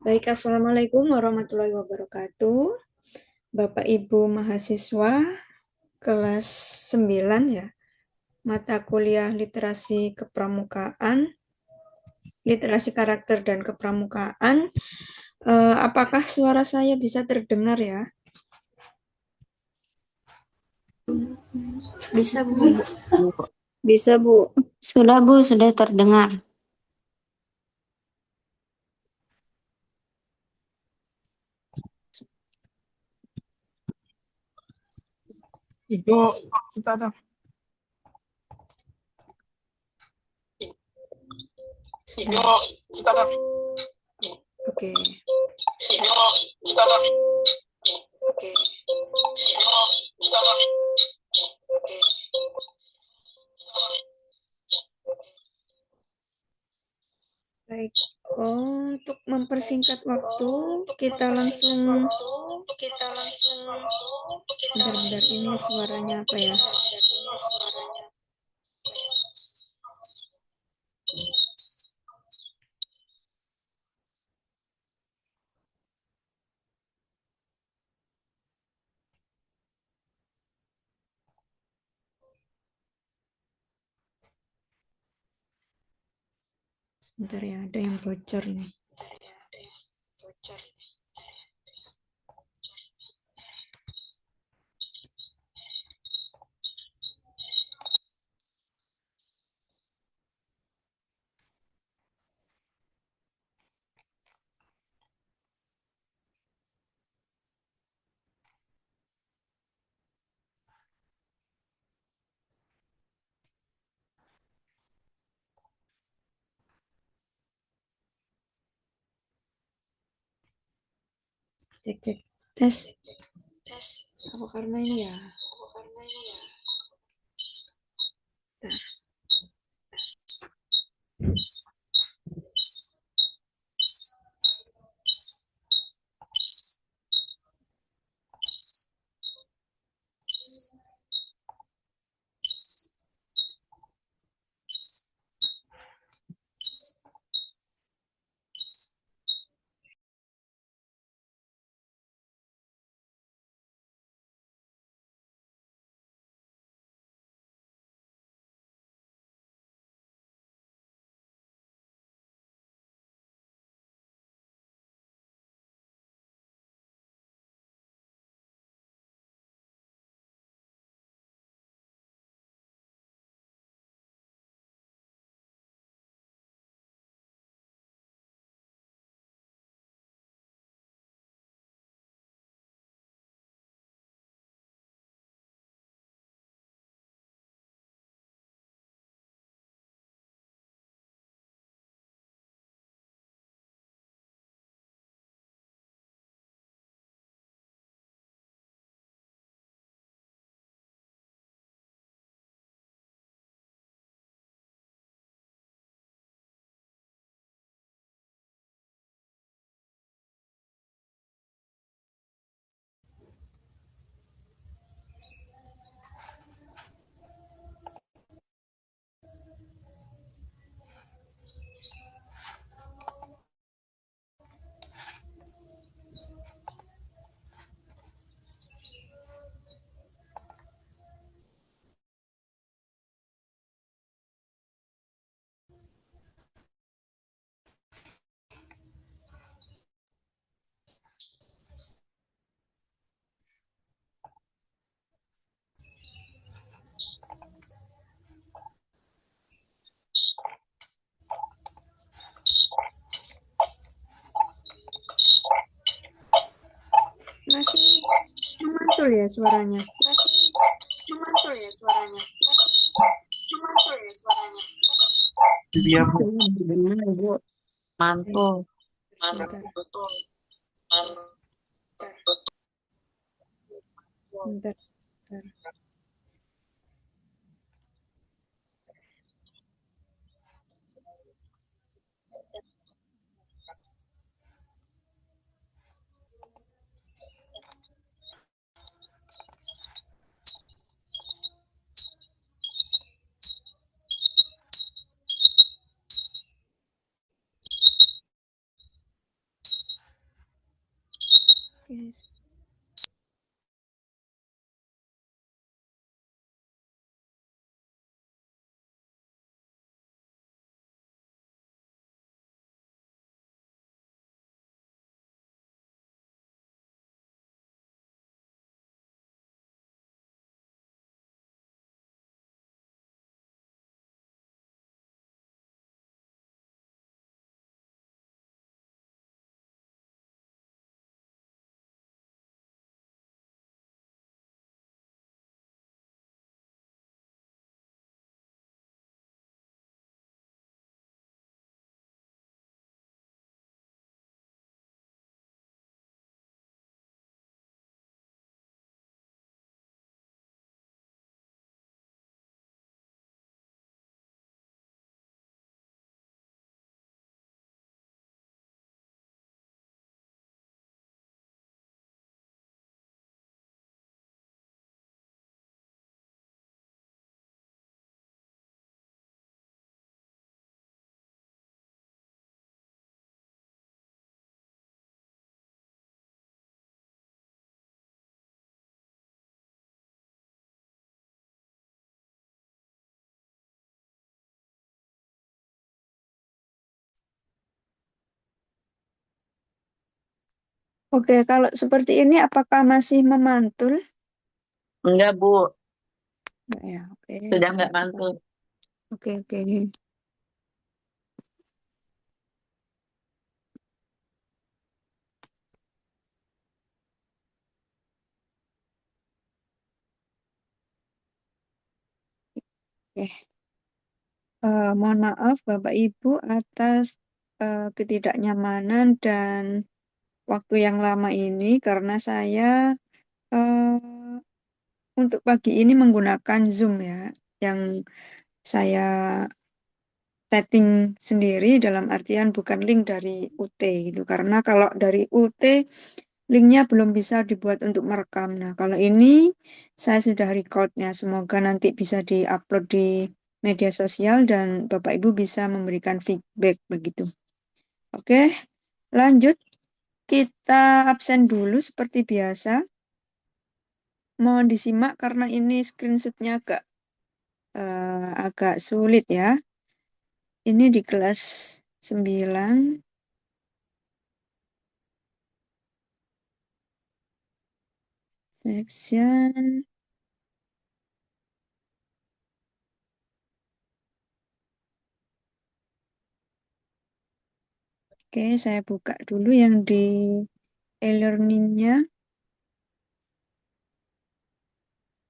Baik, Assalamualaikum warahmatullahi wabarakatuh. Bapak Ibu mahasiswa kelas 9 ya, mata kuliah literasi kepramukaan, literasi karakter dan kepramukaan. Apakah suara saya bisa terdengar ya? Bisa, Bu. Bisa, Bu. Sudah, Bu, sudah terdengar. Itu kita ada. Itu kita ada. Oke. Itu kita ada. Oke. Itu kita ada. Oke. Baik, untuk mempersingkat waktu, kita langsung bentar-bentar, ini suaranya apa ya? Sebentar ya, ada yang bocor nih. Cek cek tes. Apa karena ini ya? Bentar. Masih memantul ya suaranya? Iya, Bu. Benar, Bu. Mantul. Bentar. Bentar. Bentar. Oke. Oke, kalau seperti ini apakah masih memantul? Enggak, Bu. Enggak ya, oke. Sudah Coba enggak kita. mantul. Oke, oke. Oke. Mohon maaf Bapak Ibu atas ketidaknyamanan dan waktu yang lama ini karena saya eh, untuk pagi ini menggunakan Zoom ya, yang saya setting sendiri dalam artian bukan link dari UT gitu. Karena kalau dari UT linknya belum bisa dibuat untuk merekam. Nah, kalau ini saya sudah recordnya. Semoga nanti bisa diupload di media sosial dan Bapak Ibu bisa memberikan feedback begitu. Oke, lanjut. Kita absen dulu seperti biasa. Mohon disimak karena ini screenshotnya agak sulit ya. Ini di kelas 9 section. Oke, saya buka dulu yang di e-learningnya.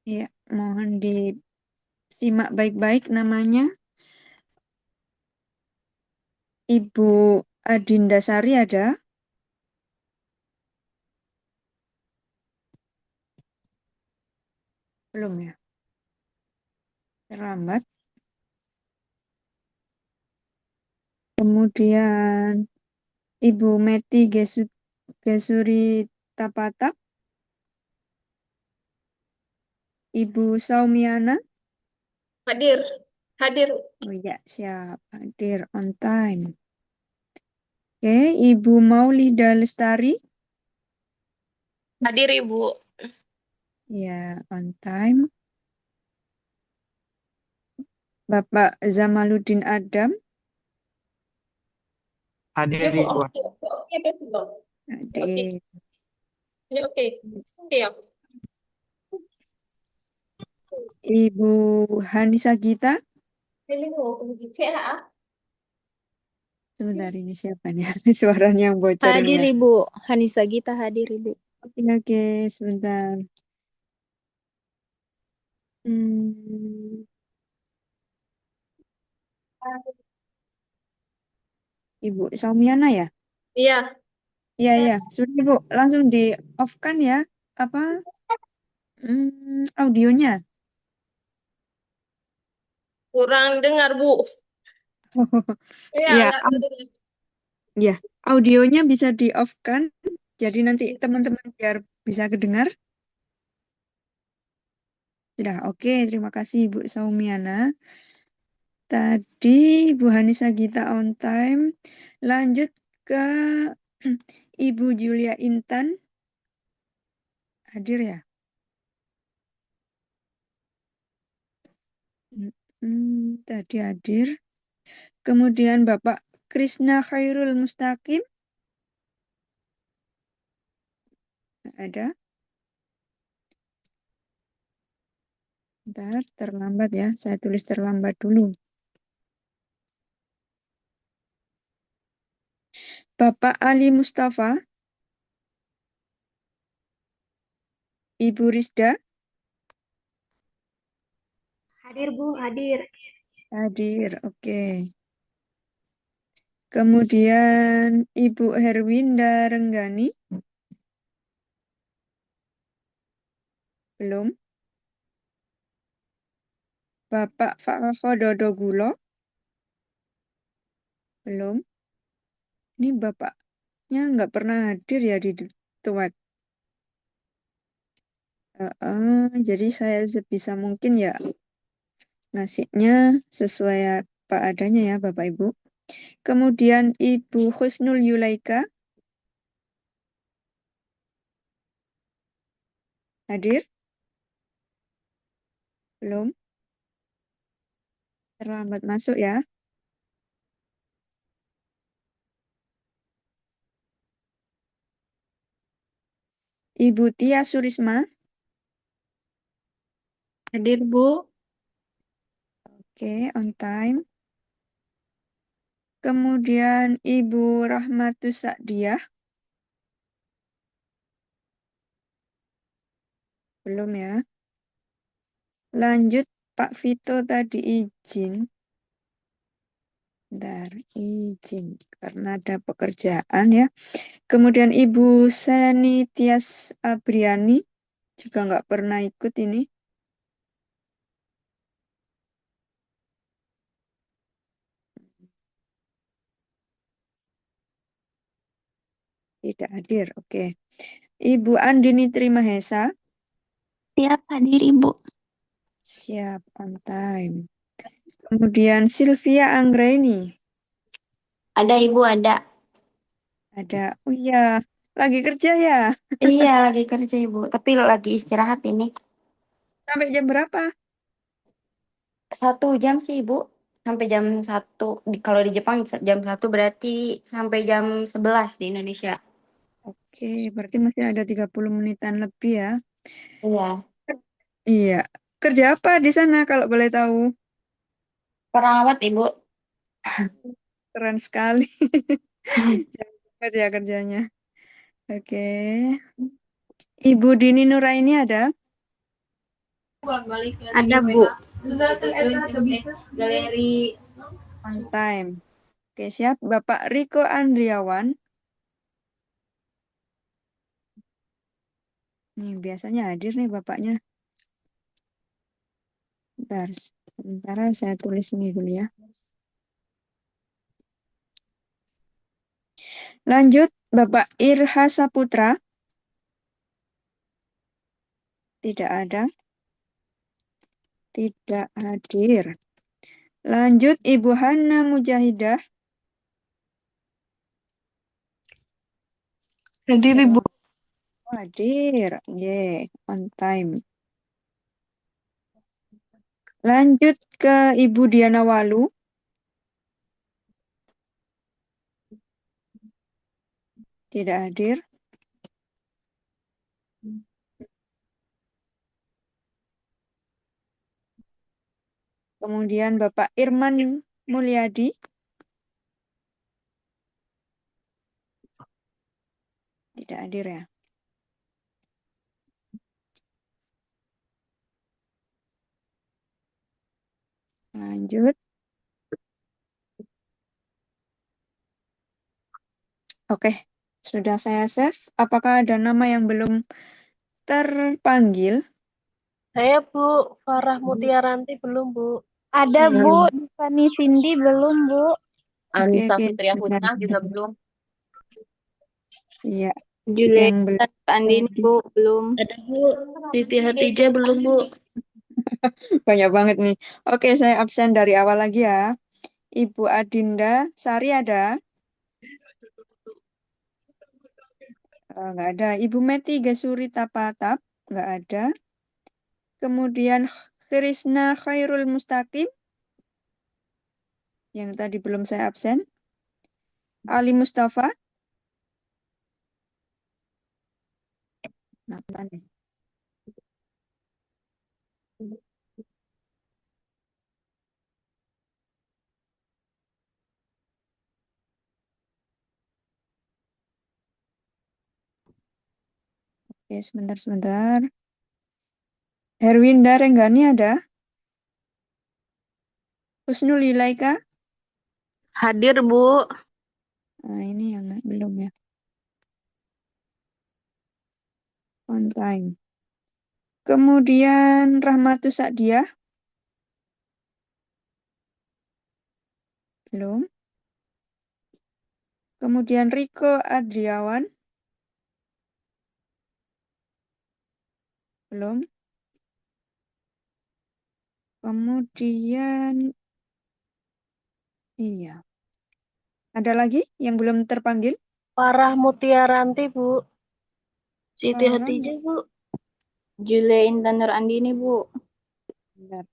Ya, mohon disimak baik-baik namanya. Ibu Adinda Sari ada? Belum ya? Terlambat. Kemudian Ibu Meti Gesuri Tapatak, Ibu Saumiana. Hadir, hadir, Oh ya, siap. Hadir on time. Oke, Ibu Maulida Lestari. hadir Ibu. Ya, on time. Bapak Zamaluddin Adam. Hadir Ya Bu, Ibu. oke, oke, oke, belum? Oke, Hadir. ya oke, oke ya. Ibu Hanisa Gita. Ini Bu, cek lah. Sebentar ini siapa nih? Suaranya yang bocor ini Hadir ya. Ibu, Hanisa Gita hadir Ibu. Oke, oke, sebentar. Hmm, Ibu Saumiana ya? Iya, Iya, iya. Sudah Ibu, langsung di off kan ya? Apa? Audionya. kurang dengar Bu. Iya, Ya, nggak dengar. ya. Audionya bisa di off kan? Jadi nanti teman-teman biar bisa kedengar. Sudah, oke. Terima kasih Ibu Saumiana. Tadi Bu Hanisa Gita on time. Lanjut ke Ibu Julia Intan. Hadir ya? Tadi hadir. Kemudian Bapak Krisna Khairul Mustaqim. Nggak ada. Bentar, terlambat ya. Saya tulis terlambat dulu. Bapak Ali Mustafa. Ibu Rizda. Hadir Bu, hadir. Hadir, oke. Kemudian Ibu Herwinda Renggani. Belum. Bapak Fakhododo Gulo. Belum. Ini bapaknya nggak pernah hadir ya di tuak. Jadi saya sebisa mungkin ya ngasihnya sesuai apa adanya ya Bapak Ibu. Kemudian Ibu Husnul Yulaika. Hadir? Belum. Terlambat masuk ya. Ibu Tia Surisma. Hadir, Bu. Oke, on time. Kemudian Ibu Rahmatus Sa'diyah. Belum ya. Lanjut Pak Vito tadi izin. Bentar, izin. Karena ada pekerjaan ya. Kemudian Ibu Seni Tias Abriani. Juga nggak pernah ikut ini. Tidak hadir, oke. Ibu Andini Trimahesa. Siap hadir, Ibu. Siap, on time. Kemudian Sylvia Anggraini. Ada, Ibu, ada. Ada, oh iya, lagi kerja ya? Iya, lagi kerja, Ibu. Tapi lagi istirahat ini. Sampai jam berapa? 1 jam sih, Ibu. Sampai jam 1. Kalau di Jepang jam 1 berarti sampai jam 11 di Indonesia. Oke, berarti masih ada 30 menitan lebih ya. Iya. Iya. Kerja apa di sana kalau boleh tahu? Perawat, Ibu. Keren sekali. Kerja kerjanya. Oke. Ibu Dini Nuraini ada? Ada, Bu. Galeri. On time. Oke, siap. Bapak Riko Andriawan. Nih, biasanya hadir nih bapaknya. Bentar, sementara saya tulis ini dulu ya. Lanjut, Bapak Irha Saputra. Tidak ada. Tidak hadir. Lanjut, Ibu Hana Mujahidah. Hadir Ibu. Hadir. Ye, on time. Lanjut ke Ibu Diana Walu. Tidak hadir. Kemudian Bapak Irman Mulyadi. Tidak hadir ya. Lanjut. Oke, sudah saya save. Apakah ada nama yang belum terpanggil? Saya Bu, Farah Mutiaranti belum Bu. Ada Belum. Bu, Tiffany Cindy belum Bu. Anissa Oke. Fitria Husna juga belum. Iya, Julia yang belum Andini tadi. Bu belum. Ada Bu, Siti Hatijah belum Bu. Banyak banget nih. Oke, saya absen dari awal lagi ya. Ibu Adinda Sari ada? Nggak ada. Ibu Meti Gesuri Tapatap, nggak ada. Kemudian Krishna Khairul Mustaqim, yang tadi belum saya absen. Ali Mustafa, nah, mana? Oke, sebentar. Herwinda Renggani ada. Husnul Ilaika. Hadir, Bu. Nah, ini yang belum ya. On time. Kemudian Rahmatus Sa'diah. Belum. Kemudian Riko Adriawan. Belum. Kemudian, iya. Ada lagi yang belum terpanggil? Farah Mutiaranti, Bu. Siti Farah. Hatijah, Bu. Julia Intan Nur Andini, Bu. Bentar.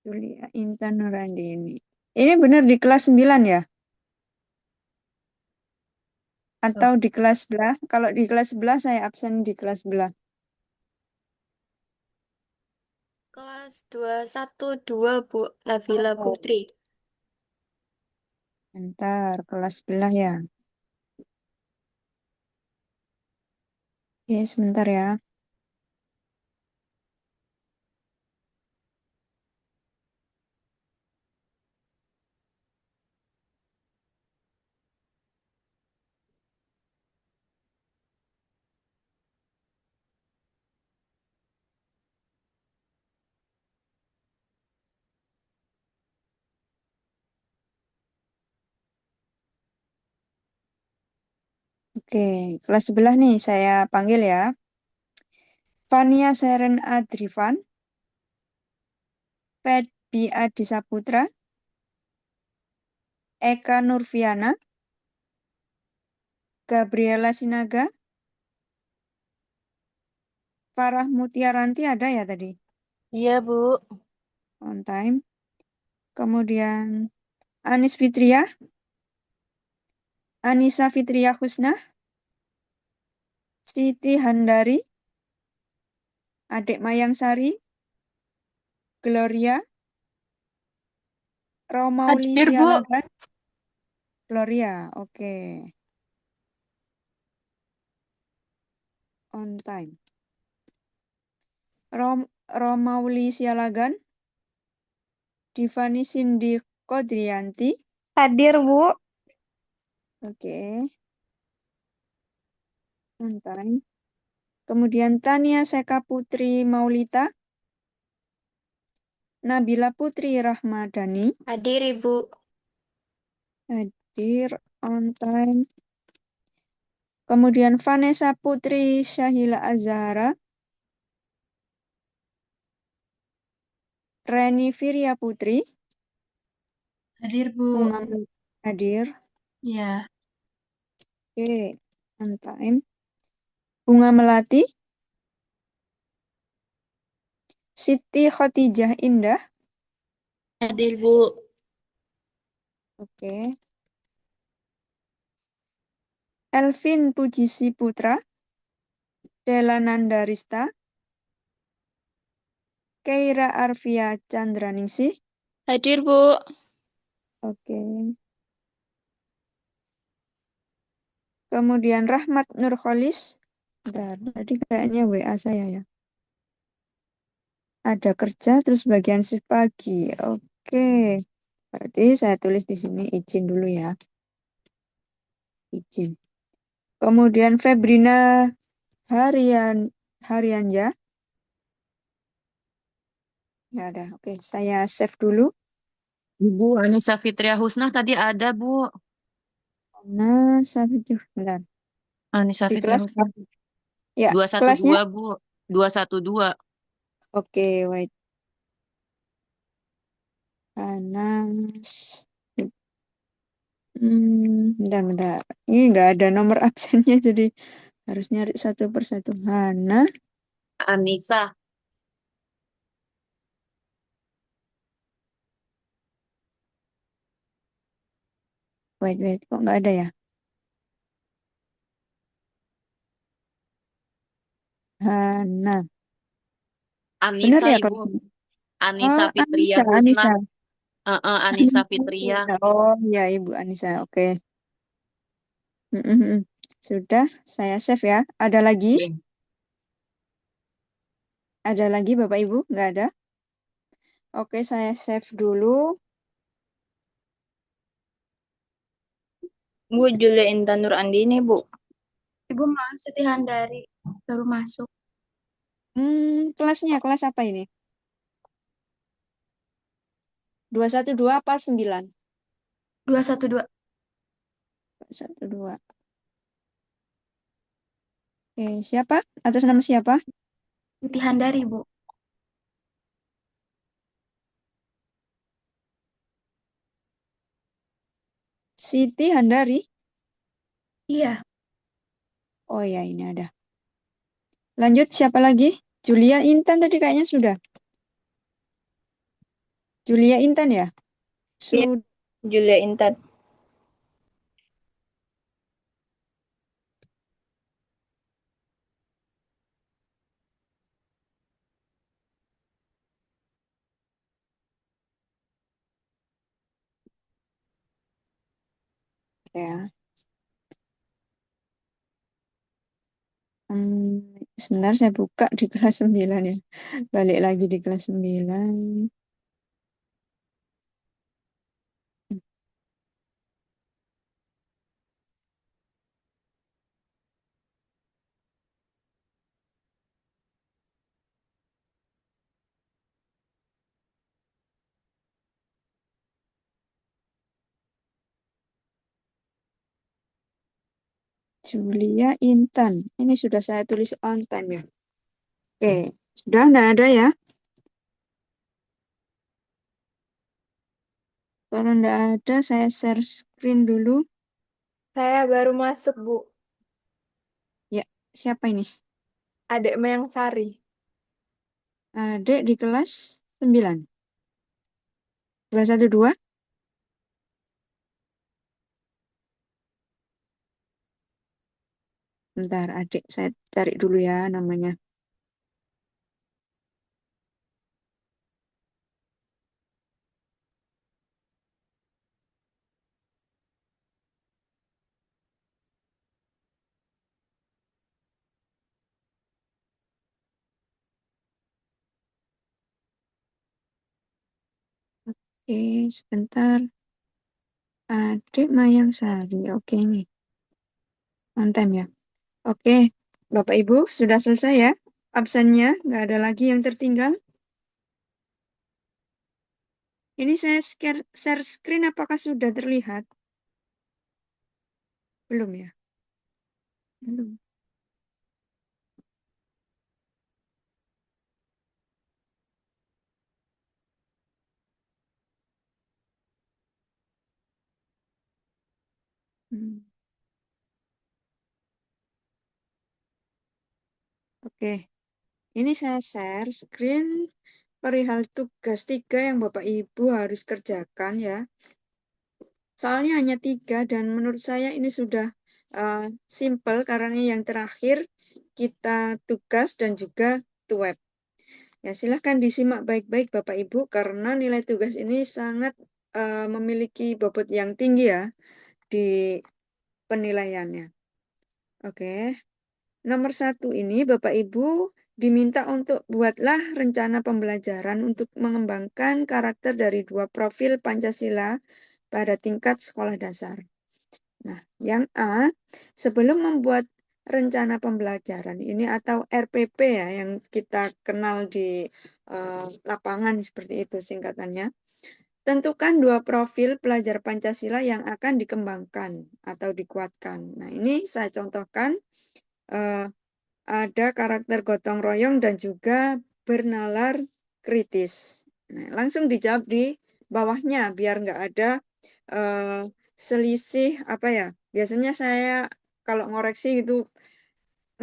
Julia Intan Nurandini. Ini benar di kelas 9 ya? Atau di kelas sebelah? Kalau di kelas sebelah saya absen di kelas sebelah. Kelas 212, Bu. Nabila Putri. Bentar, kelas sebelah ya. Oke, sebentar ya. Oke, kelas sebelah nih saya panggil ya. Fania Seren Adrifan, Feby Adi Saputra, Eka Nurfiana, Gabriela Sinaga, Farah Mutiaranti ada ya tadi? Iya, Bu. On time. Kemudian Anis Fitria, Anissa Fitria Husna, Siti Handari, Adik Mayang Sari, Gloria, Romauli Hadir, Bu. Sialagan, Gloria, oke. On time. Romauli Sialagan, Divani Cindy Kodrianti, Hadir, Bu. oke. On time. Kemudian Tania Seka Putri Maulita, Nabila Putri Rahmadani, Hadir, Ibu. hadir on time. Kemudian Vanessa Putri Syahila Azhara, Reni Firya Putri, Hadir, Bu. Bunga hadir, Ya, oke, on time. Bunga Melati, Siti Khotijah Indah, Hadir, Bu. oke. Elvin Pujisi Putra, Dela Nandarista, Keira Arfia Chandraningsih, Hadir, Bu. oke. Kemudian Rahmat Nurholis, bentar, tadi kayaknya WA saya ya. Ada kerja terus bagian shift pagi, oke. Berarti saya tulis di sini izin dulu ya, izin. Kemudian Febrina Harianja, nggak ada. Oke, saya save dulu. Ibu Anissa Fitria Husnah tadi ada, Bu. Nah, save itu, bentar. Anissa Di Fitria kelas Husnah. ya, kelasnya. 212, Bu. 212. Oke, wait. Panas. Bentar. Ini nggak ada nomor absennya, jadi Harus nyari satu persatu. Hana, Anissa. wait, kok nggak ada ya? Hana, benar Anissa, ya Ibu. kalau Anissa oh Fitria Anissa, Husna. Anissa. Anissa Fitria. Oh ya Ibu Anissa, oke. Mm-mm. Sudah, saya save ya. Ada lagi? Oke. Ada lagi Bapak Ibu? Nggak ada? Oke, saya save dulu. Bu, Julia Intan Nur Andini, Bu. Ibu maaf, Siti Handari baru masuk. Kelasnya, kelas apa ini? 212 apa 9? 212. 212. Oke, siapa? Atas nama siapa? Siti Handari, Bu. Siti Handari. Iya. Oh ya, ini ada. Lanjut, siapa lagi? Julia Intan tadi kayaknya sudah. Julia Intan ya? Iya, Sudah Julia Intan. ya. Sebentar saya buka di kelas 9 ya. Balik lagi di kelas 9. Julia Intan. Ini sudah saya tulis on time ya. Oke, sudah enggak ada ya? Kalau enggak ada, saya share screen dulu. Saya baru masuk, Bu. Ya, siapa ini? Adik Mayang Sari. Adik di kelas 9. 212. Bentar, adik. Saya cari dulu ya namanya. Oke, sebentar. Adik Mayang Sari. Oke, nih. On time ya. Oke, Bapak Ibu sudah selesai ya absennya. Nggak ada lagi yang tertinggal. Ini saya share screen apakah sudah terlihat? Belum ya? Belum. Hmm. Oke, ini saya share screen perihal tugas 3 yang Bapak Ibu harus kerjakan ya. Soalnya hanya 3 dan menurut saya ini sudah simple karena ini yang terakhir kita tugas dan juga web. Ya, silahkan disimak baik-baik Bapak Ibu karena nilai tugas ini sangat memiliki bobot yang tinggi ya di penilaiannya. Oke, nomor 1 ini Bapak Ibu diminta untuk buatlah rencana pembelajaran untuk mengembangkan karakter dari 2 profil Pancasila pada tingkat sekolah dasar. Nah, yang A, sebelum membuat rencana pembelajaran ini atau RPP ya yang kita kenal di lapangan seperti itu singkatannya. Tentukan 2 profil pelajar Pancasila yang akan dikembangkan atau dikuatkan. Nah, ini saya contohkan ada karakter gotong royong dan juga bernalar kritis. Nah, langsung dijawab di bawahnya biar nggak ada selisih apa ya. Biasanya saya kalau ngoreksi itu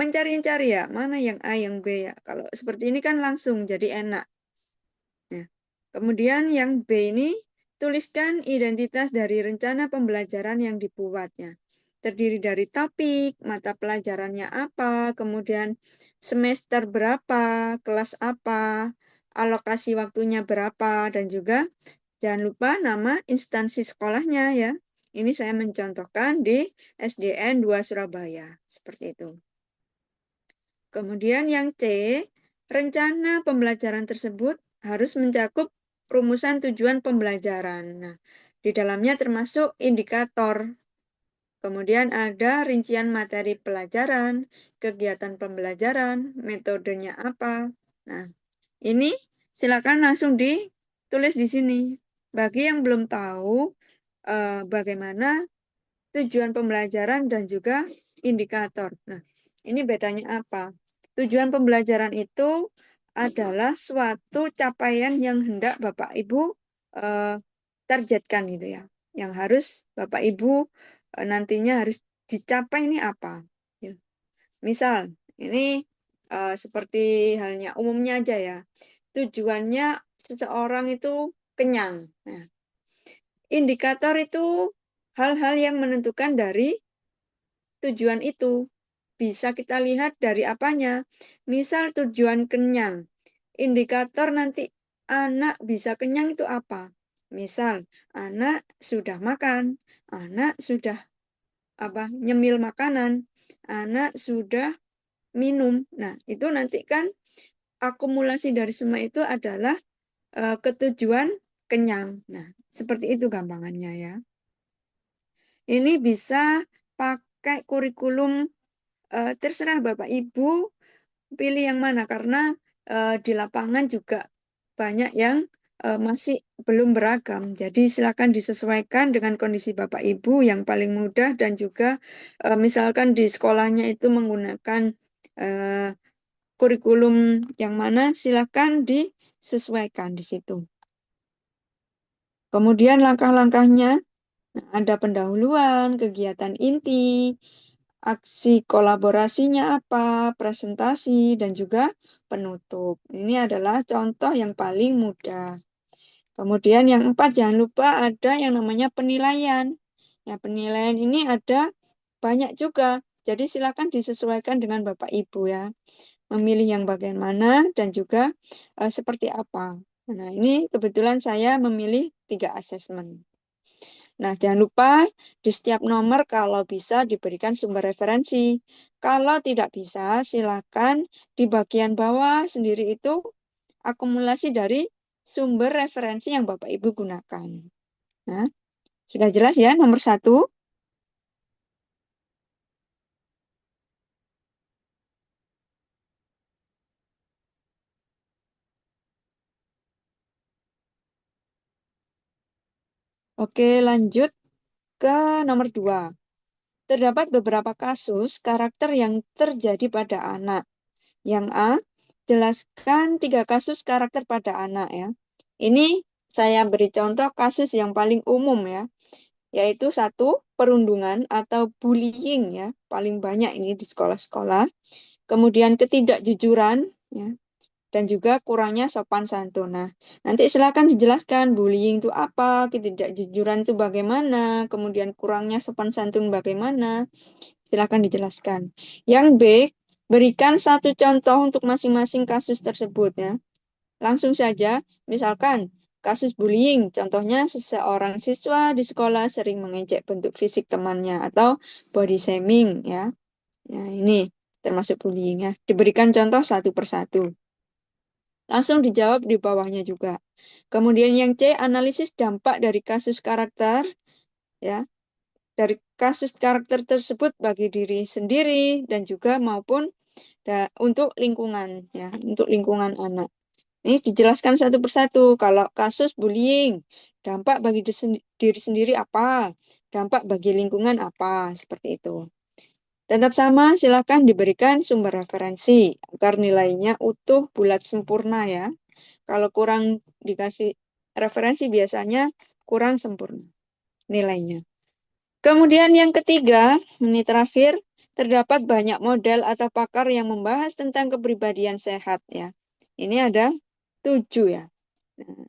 mencari-cari ya, mana yang A, yang B ya. Kalau seperti ini kan langsung jadi enak. Nah, kemudian yang B ini, tuliskan identitas dari rencana pembelajaran yang dibuatnya. Terdiri dari topik, mata pelajarannya apa, kemudian semester berapa, kelas apa, alokasi waktunya berapa, dan juga jangan lupa nama instansi sekolahnya ya. Ini saya mencontohkan di SDN 2 Surabaya. Seperti itu. Kemudian yang C, rencana pembelajaran tersebut harus mencakup rumusan tujuan pembelajaran. Nah, di dalamnya termasuk indikator. Kemudian ada rincian materi pelajaran, kegiatan pembelajaran, metodenya apa. Nah, ini silakan langsung ditulis di sini. Bagi yang belum tahu bagaimana tujuan pembelajaran dan juga indikator. Nah, ini bedanya apa? Tujuan pembelajaran itu adalah suatu capaian yang hendak Bapak Ibu eh, targetkan gitu ya. Yang harus Bapak Ibu nantinya harus dicapai ini apa? Ya. Misal, ini seperti halnya umumnya aja ya. Tujuannya seseorang itu kenyang. Nah, indikator itu hal-hal yang menentukan dari tujuan itu. Bisa kita lihat dari apanya. Misal tujuan kenyang. Indikator nanti anak bisa kenyang itu apa? Misal anak sudah makan, anak sudah nyemil makanan, anak sudah minum. Nah, itu nanti kan akumulasi dari semua itu adalah ketujuan kenyang. Nah, seperti itu gampangannya ya. Ini bisa pakai kurikulum terserah Bapak Ibu pilih yang mana karena di lapangan juga banyak yang masih belum beragam. Jadi silakan disesuaikan dengan kondisi Bapak Ibu yang paling mudah dan juga misalkan di sekolahnya itu menggunakan eh, kurikulum yang mana silakan disesuaikan di situ. Kemudian langkah-langkahnya ada pendahuluan, kegiatan inti, aksi kolaborasinya apa, presentasi, dan juga penutup. Ini adalah contoh yang paling mudah. Kemudian yang 4, jangan lupa ada yang namanya penilaian. Ya, penilaian ini ada banyak juga. Jadi silakan disesuaikan dengan Bapak Ibu ya. Memilih yang bagian mana dan juga seperti apa. Nah, ini kebetulan saya memilih 3 asesmen. Nah, jangan lupa di setiap nomor kalau bisa diberikan sumber referensi. Kalau tidak bisa, silakan di bagian bawah sendiri itu akumulasi dari sumber referensi yang Bapak Ibu gunakan. Nah, sudah jelas ya nomor 1. Oke, lanjut ke nomor 2. Terdapat beberapa kasus karakter yang terjadi pada anak. Yang A, jelaskan 3 kasus karakter pada anak ya. Ini saya beri contoh kasus yang paling umum ya, yaitu 1, perundungan atau bullying ya, paling banyak ini di sekolah-sekolah. Kemudian ketidakjujuran ya, dan juga kurangnya sopan santun. Nah, nanti silakan dijelaskan bullying itu apa, ketidakjujuran itu bagaimana, kemudian kurangnya sopan santun bagaimana. Silakan dijelaskan. Yang B, berikan 1 contoh untuk masing-masing kasus tersebut ya. Langsung saja, misalkan kasus bullying, contohnya seseorang siswa di sekolah sering mengejek bentuk fisik temannya atau body shaming ya. Nah, ini termasuk bullying ya. Diberikan contoh 1 persatu. Langsung dijawab di bawahnya juga. Kemudian yang C, analisis dampak dari kasus karakter ya. Dari kasus karakter tersebut bagi diri sendiri dan juga maupun untuk lingkungan ya, untuk lingkungan anak. Ini dijelaskan 1 persatu. Kalau kasus bullying, dampak bagi diri sendiri apa? Dampak bagi lingkungan apa? Seperti itu. Tetap sama, silakan diberikan sumber referensi agar nilainya utuh, bulat, sempurna ya. Kalau kurang dikasih referensi biasanya kurang sempurna nilainya. Kemudian yang ketiga, ini terakhir, terdapat banyak model atau pakar yang membahas tentang kepribadian sehat ya. Ini ada 7 ya. Nah,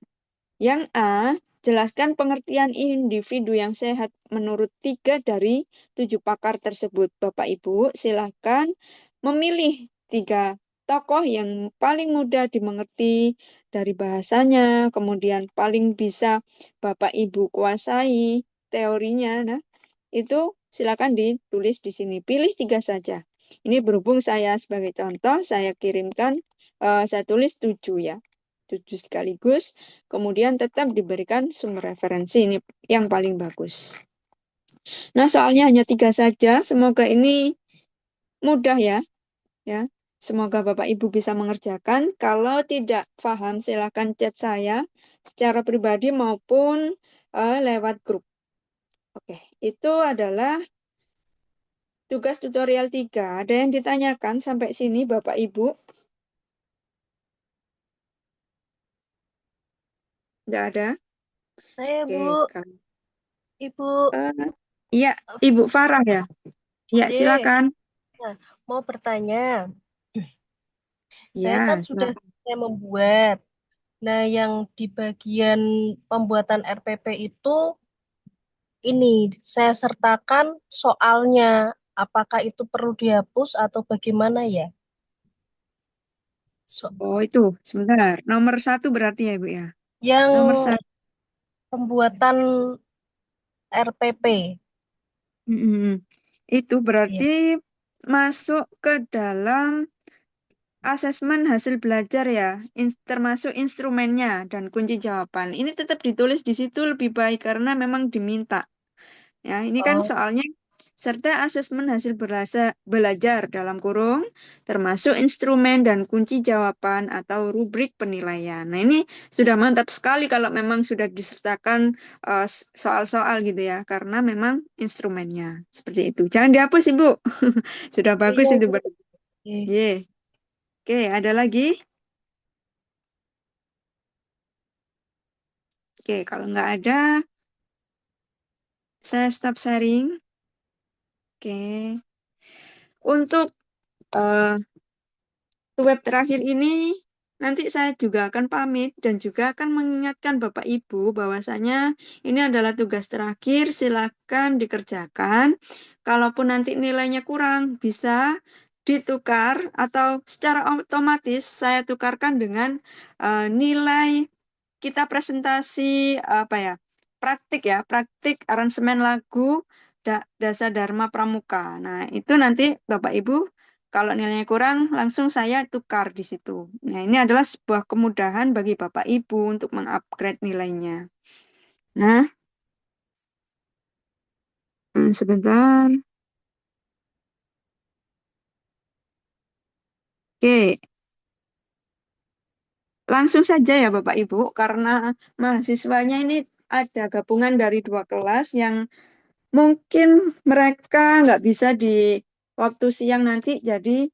yang A, jelaskan pengertian individu yang sehat menurut 3 dari 7 pakar tersebut. Bapak Ibu, silakan memilih 3 tokoh yang paling mudah dimengerti dari bahasanya, kemudian paling bisa Bapak Ibu kuasai teorinya. Nah, itu silakan ditulis di sini. Pilih 3 saja. Ini berhubung saya sebagai contoh, saya kirimkan, saya tulis 7 ya. 7 sekaligus, kemudian tetap diberikan sumber referensi. Ini yang paling bagus. Nah, soalnya hanya 3 saja. Semoga ini mudah ya. Ya, semoga Bapak Ibu bisa mengerjakan. Kalau tidak paham, silakan chat saya secara pribadi maupun lewat grup. Oke, itu adalah tugas tutorial 3. Ada yang ditanyakan sampai sini, Bapak Ibu? Tidak ada? Saya, Oke, Bu. kalau Ibu iya, Ibu Farah ya. Ya, D. silakan. Nah, mau bertanya. Saya Ya, kan sudah silakan. selesai membuat. Nah, yang di bagian pembuatan RPP itu ini saya sertakan soalnya. Apakah itu perlu dihapus atau bagaimana ya? Oh, itu. Sebentar. Nomor 1 berarti ya, Ibu ya. Yang Nomor 1. pembuatan RPP. Itu Ya. berarti masuk ke dalam asesmen hasil belajar ya, termasuk instrumennya dan kunci jawaban. Ini tetap ditulis di situ lebih baik karena memang diminta. Ya, ini kan Oh, soalnya serta asesmen hasil belajar dalam kurung termasuk instrumen dan kunci jawaban atau rubrik penilaian. Nah, ini sudah mantap sekali kalau memang sudah disertakan soal-soal gitu ya, karena memang instrumennya seperti itu. Jangan dihapus, Ibu. Sudah bagus iya, itu. Bu. Oke. Ye. Oke, ada lagi? Oke, kalau nggak ada, saya stop sharing. Oke. Untuk eh, web terakhir ini, nanti saya juga akan pamit dan juga akan mengingatkan Bapak Ibu bahwasanya ini adalah tugas terakhir, silakan dikerjakan. Kalaupun nanti nilainya kurang, bisa ditukar atau secara otomatis saya tukarkan dengan nilai kita presentasi apa ya, praktik aransemen lagu Dasa Dharma Pramuka. Nah, itu nanti Bapak Ibu kalau nilainya kurang langsung saya tukar di situ. Nah, ini adalah sebuah kemudahan bagi Bapak Ibu untuk mengupgrade nilainya. Nah, sebentar. Oke, langsung saja ya Bapak Ibu, karena mahasiswanya ini ada gabungan dari 2 kelas yang mungkin mereka nggak bisa di waktu siang nanti, jadi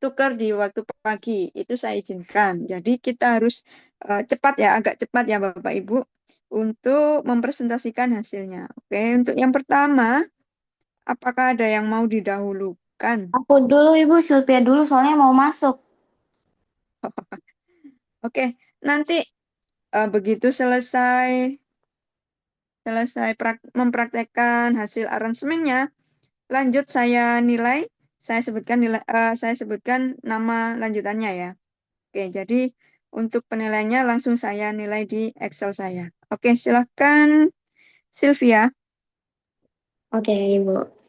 tukar di waktu pagi. Itu saya izinkan. Jadi kita harus cepat ya, agak cepat ya Bapak Ibu, untuk mempresentasikan hasilnya. Oke, untuk yang pertama, apakah ada yang mau didahulukan? Aku dulu Ibu, Sylvia dulu soalnya mau masuk. Oke, nanti begitu selesai mempraktekkan hasil aransemennya, lanjut saya nilai, saya sebutkan nama lanjutannya ya. Oke, jadi untuk penilaiannya langsung saya nilai di Excel saya. Oke, silahkan Sylvia. Oke, Ibu.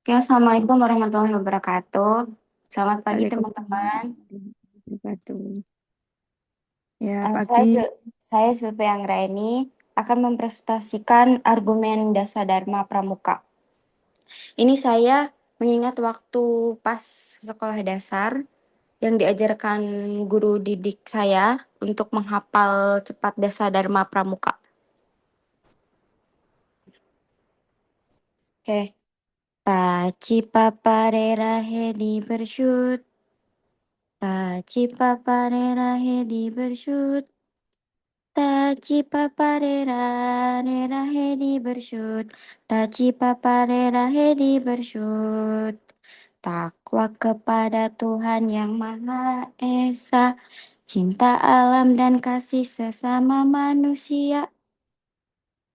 Oke, Assalamualaikum warahmatullahi wabarakatuh. Selamat pagi, teman-teman. Waalaikumsalam. Ya, Saya, pagi. saya Sylvia Anggraini akan mempresentasikan argumen Dasa Dharma Pramuka. Ini saya mengingat waktu pas sekolah dasar yang diajarkan guru didik saya untuk menghafal cepat Dasa Dharma Pramuka. Oke. Taci paparera hedi bersyut. Taci paparera hedi bersyut. Taci paparera rera hedi bersyut. Taci paparera hedi bersyut. Takwa kepada Tuhan Yang Maha Esa. Cinta alam dan kasih sesama manusia.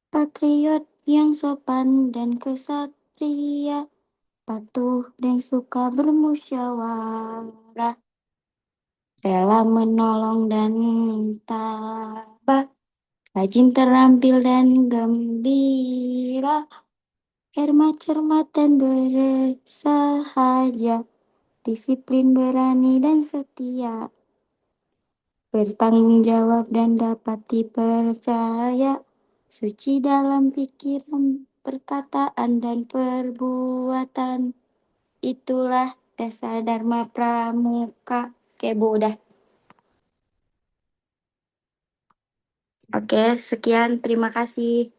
Patriot yang sopan dan kesatria. Patuh dan suka bermusyawarah. Rela menolong dan tabah. Rajin, terampil, dan gembira. Hemat, cermat, dan bersahaja. Disiplin, berani, dan setia. Bertanggung jawab dan dapat dipercaya. Suci dalam pikiran, perkataan, dan perbuatan. Itulah dasar Dharma Pramuka. Oke, Bu, udah. Oke, sekian. Terima kasih.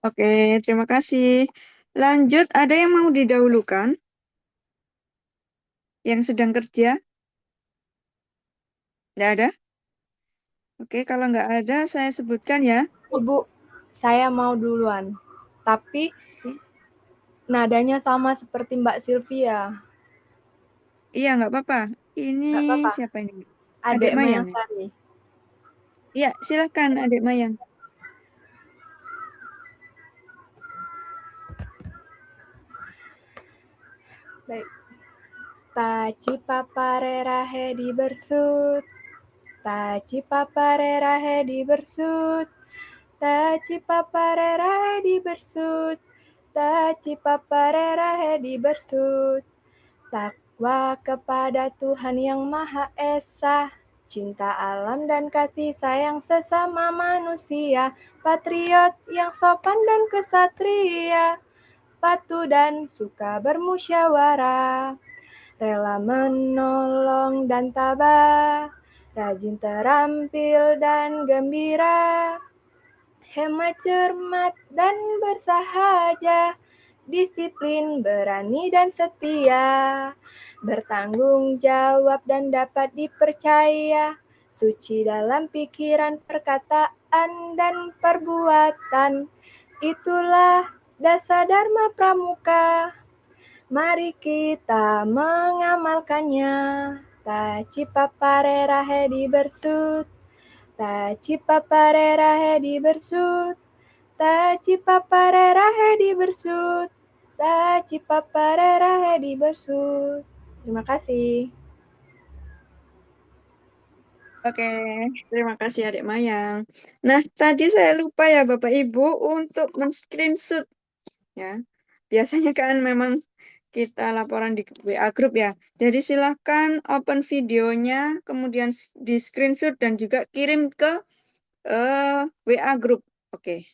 Oke, terima kasih. Lanjut, ada yang mau didahulukan? Yang sedang kerja? Nggak ada? Oke, kalau nggak ada, saya sebutkan ya. Ibu, saya mau duluan. Tapi nadanya sama seperti Mbak Sylvia. Iya, nggak apa-apa. Ini Nggak apa-apa. siapa ini? Adik Adek Mayang Mayang ya? Sari. Iya, silahkan Adik Mayang. Baik. Taci paparera hedi bersut. Taci paparera hedi bersut. Taci paparera hedi bersut. Taci paparera hedi bersut. Takwa kepada Tuhan Yang Maha Esa. Cinta alam dan kasih sayang sesama manusia. Patriot yang sopan dan kesatria. Patuh dan suka bermusyawarah. Rela menolong dan tabah. Rajin, terampil, dan gembira. Hemat, cermat, dan bersahaja. Disiplin, berani, dan setia. Bertanggung jawab dan dapat dipercaya. Suci dalam pikiran, perkataan, dan perbuatan. Itulah dasar Dharma Pramuka. Mari kita mengamalkannya. Taci paparera hedi bersut. Taci paparera hedi bersut. Taci paparera hedi bersut. Taci paparera hedi bersut. Terima kasih. Oke, terima kasih Adik Mayang. Nah, tadi saya lupa ya Bapak Ibu untuk men-screenshot ya. Biasanya kan memang kita laporan di WA Group ya. Jadi silahkan open videonya, kemudian di screenshot dan juga kirim ke WA Group. Oke.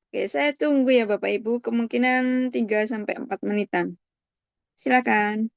Oke, saya tunggu ya Bapak Ibu, kemungkinan 3 sampai 4 menitan. Silakan.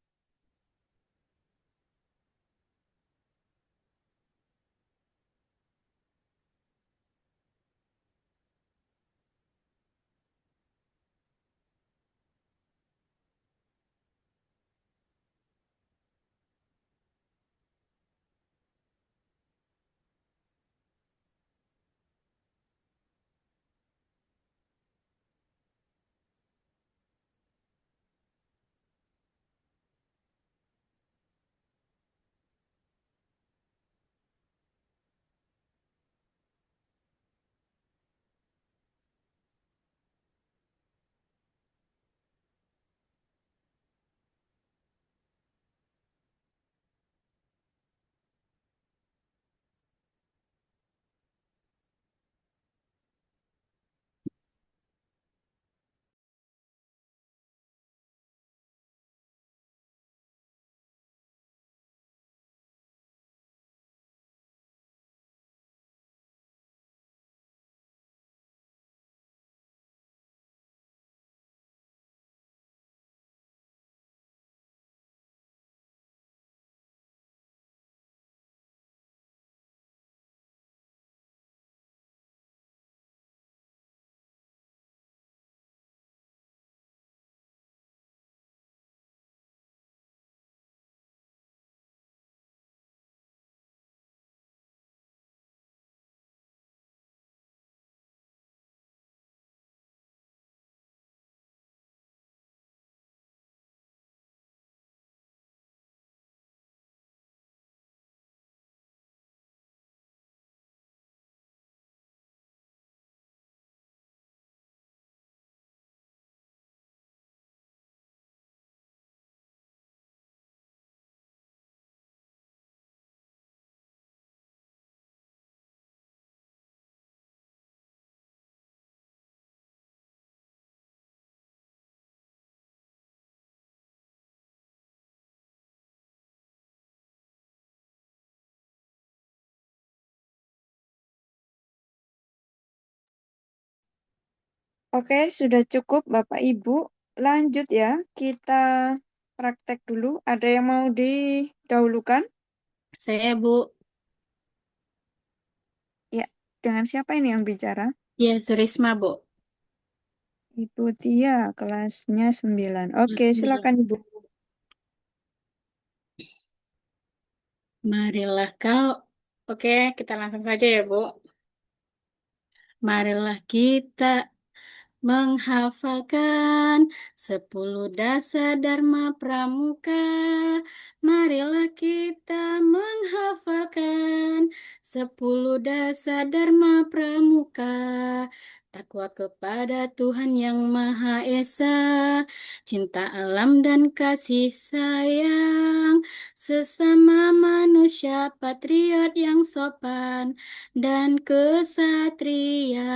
Oke, sudah cukup Bapak Ibu. Lanjut ya, kita praktek dulu. Ada yang mau didahulukan? Saya, Bu. Ya, dengan siapa ini yang bicara? Ya, Surisma, Bu. Ibu Tia, kelasnya 9. Oke, silakan Ibu. Marilah kau. Oke, kita langsung saja ya, Bu. Marilah kita menghafalkan 10 dasar Dharma Pramuka. Marilah kita menghafalkan 10 dasar Dharma Pramuka. Takwa kepada Tuhan Yang Maha Esa, cinta alam dan kasih sayang, sesama manusia, patriot yang sopan, dan kesatria,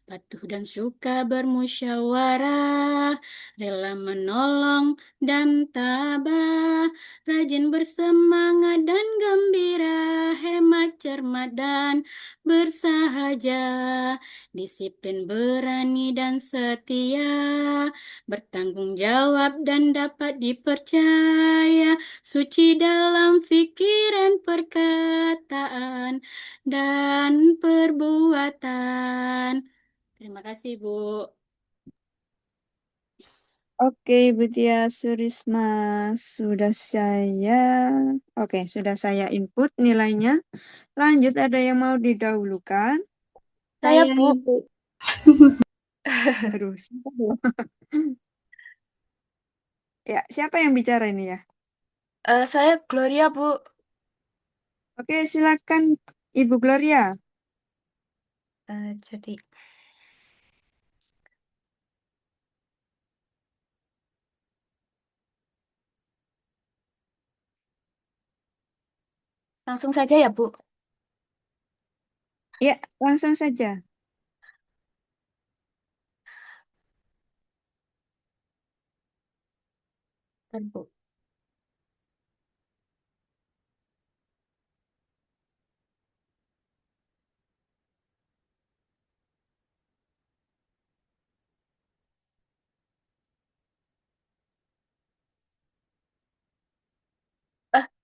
patuh dan suka bermusyawarah, rela menolong dan tabah, rajin bersemangat dan gembira, hemat cermat dan bersahaja, disiplin berani dan setia, bertanggung jawab dan dapat dipercaya, suci dalam pikiran, perkataan, dan perbuatan. Terima kasih, Bu. Oke, Ibu Tia Surisma, sudah saya input nilainya. Lanjut, ada yang mau didahulukan? Saya, Bu. Ibu. Aduh, siapa ya? Ya, siapa yang bicara ini ya? Saya Gloria, Bu. Oke, silakan Ibu Gloria. Jadi langsung saja ya, Bu. Ya, langsung saja. Bentar, Bu.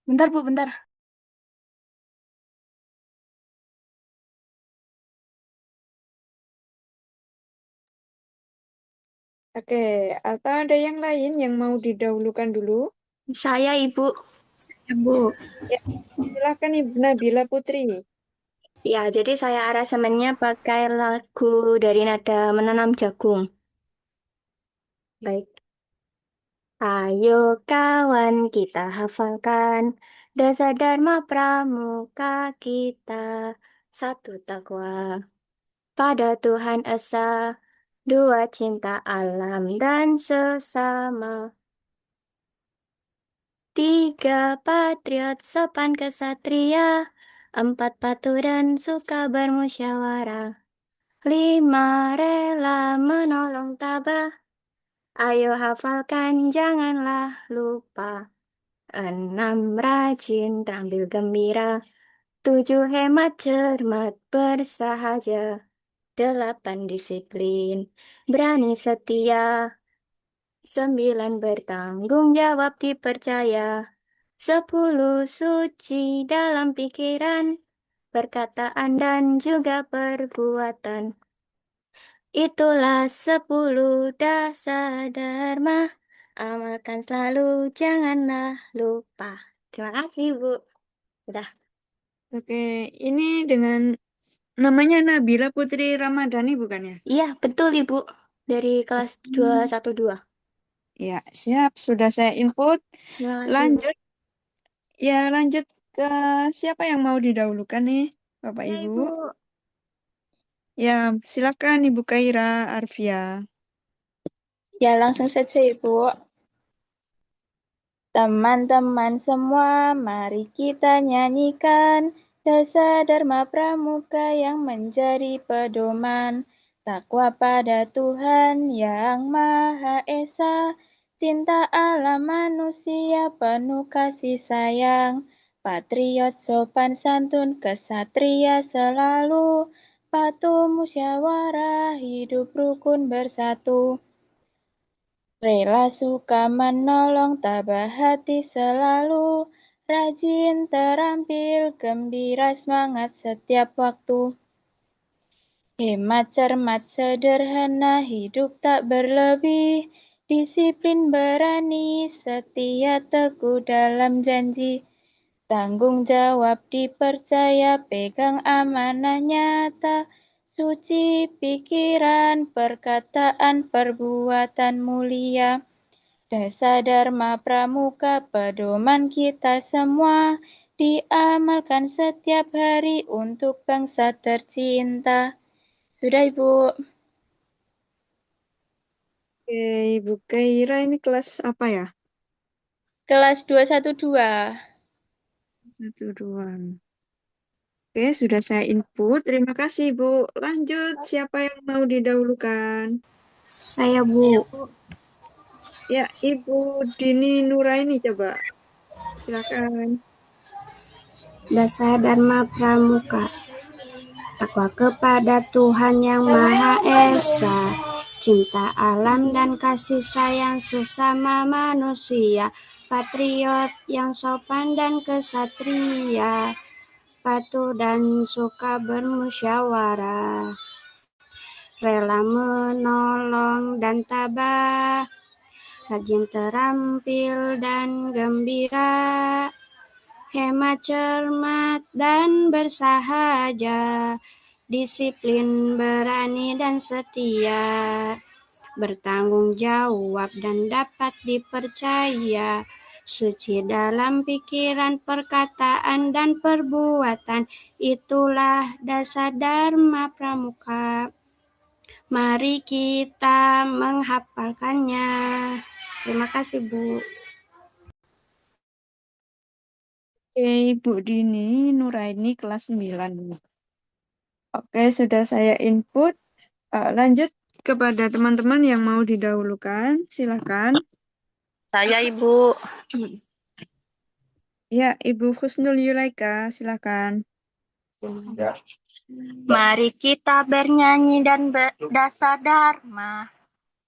Bentar, Bu, bentar. Oke, atau ada yang lain yang mau didahulukan dulu? Saya, Ibu. Ya, Bu. Ya, silakan Ibu Nabila Putri. Ya, jadi saya aransemennya pakai lagu dari Nada Menanam Jagung. Baik. Ayo kawan kita hafalkan dasar Dharma Pramuka kita. Satu takwa pada Tuhan Esa, dua cinta alam dan sesama, tiga patriot sopan kesatria, empat patuh dan suka bermusyawarah, lima rela menolong tabah. Ayo hafalkan janganlah lupa. Enam rajin terampil gembira, tujuh hemat cermat bersahaja, delapan disiplin berani setia, sembilan bertanggung jawab dipercaya, sepuluh suci dalam pikiran, perkataan dan juga perbuatan. Itulah 10 dasar Dharma. Amalkan selalu, janganlah lupa. Terima kasih, Bu. Udah. Oke, ini dengan namanya Nabila Putri Ramadhani bukan ya? Iya, betul, Ibu. Dari kelas 212. Ya, siap. Sudah saya input. Terima kasih, Bu. Lanjut. Ya, lanjut ke siapa yang mau didahulukan nih, Bapak Ya, Ibu? Ibu. Ya, silakan Ibu Kaira Arfia. Ya, langsung saja, Ibu. Teman-teman semua, mari kita nyanyikan dasar Dharma Pramuka yang menjadi pedoman. Takwa pada Tuhan Yang Maha Esa, cinta alam manusia penuh kasih sayang, patriot sopan santun kesatria selalu, patuh musyawarah, hidup rukun bersatu. Rela suka menolong, tabah hati selalu, rajin terampil, gembira semangat setiap waktu. Hemat cermat sederhana, hidup tak berlebih, disiplin berani, setia teguh dalam janji. Tanggung jawab dipercaya, pegang amanah nyata, suci pikiran, perkataan, perbuatan mulia. Dasa Dharma Pramuka, pedoman kita semua, diamalkan setiap hari untuk bangsa tercinta. Sudah, Ibu. Oke, Ibu Kaira ini kelas apa ya? Kelas 212. Satu, dua. Oke, sudah saya input. Terima kasih, Bu. Lanjut, siapa yang mau didahulukan? Saya, Bu. Ya, Ibu Dini Nuraini, coba. Silakan. Dasa Dharma Pramuka. Takwa kepada Tuhan Yang Maha Esa, cinta alam dan kasih sayang sesama manusia, patriot yang sopan dan kesatria, patuh dan suka bermusyawarah, rela menolong dan tabah, rajin terampil dan gembira, hemat cermat dan bersahaja, disiplin berani dan setia, bertanggung jawab dan dapat dipercaya, suci dalam pikiran, perkataan, dan perbuatan. Itulah dasar Dharma Pramuka. Mari kita menghafalkannya. Terima kasih, Bu. Oke, Ibu Dini Nuraini kelas 9. Oke, sudah saya input. Lanjut kepada teman-teman yang mau didahulukan. Silakan. Saya, Ibu. Ya, Ibu Husnul Yulaika, silakan. Mari kita bernyanyi dan berdasar dharma,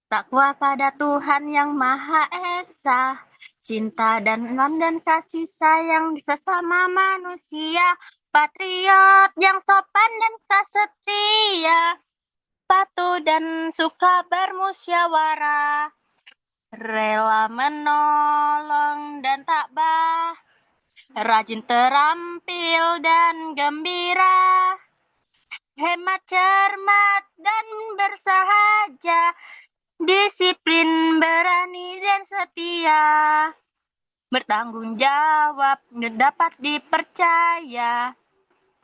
takwa pada Tuhan Yang Maha Esa, cinta dan alam dan kasih sayang sesama manusia, patriot yang sopan dan kesatria, patuh dan suka bermusyawarah, rela menolong dan tabah, rajin terampil dan gembira, hemat cermat dan bersahaja, disiplin berani dan setia, bertanggung jawab dapat dipercaya,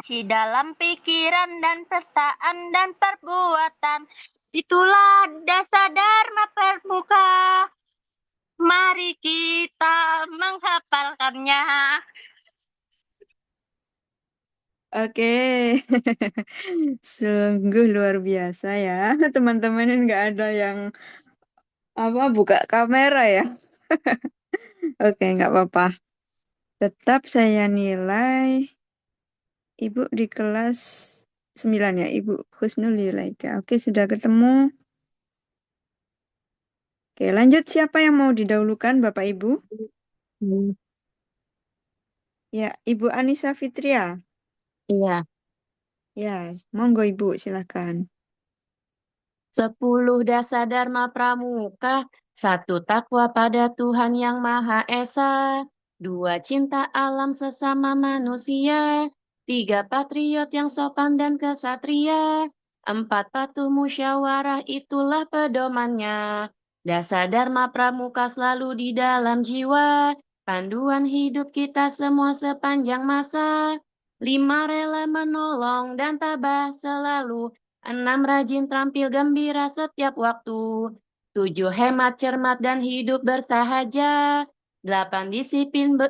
si dalam pikiran dan perkataan dan perbuatan. Itulah dasar Dharma Pramuka. Mari kita menghafalkannya. Oke, sungguh luar biasa ya. Teman-teman ini nggak ada yang buka kamera ya. Oke, nggak apa-apa. Tetap saya nilai Ibu di kelas 9 ya, Ibu Husnul Yulaika. Oke, sudah ketemu. Oke, lanjut siapa yang mau didahulukan, Bapak Ibu? Ya, Ibu Anissa Fitria. Iya. Ya, monggo Ibu, silakan. 10 dasar Dharma Pramuka. 1 takwa pada Tuhan Yang Maha Esa. 2 cinta alam sesama manusia. 3 patriot yang sopan dan kesatria. 4 patuh musyawarah, itulah pedomannya. Dasar Dharma Pramuka selalu di dalam jiwa. Panduan hidup kita semua sepanjang masa. 5 rela menolong dan tabah selalu. 6 rajin terampil gembira setiap waktu. 7 hemat cermat dan hidup bersahaja. 8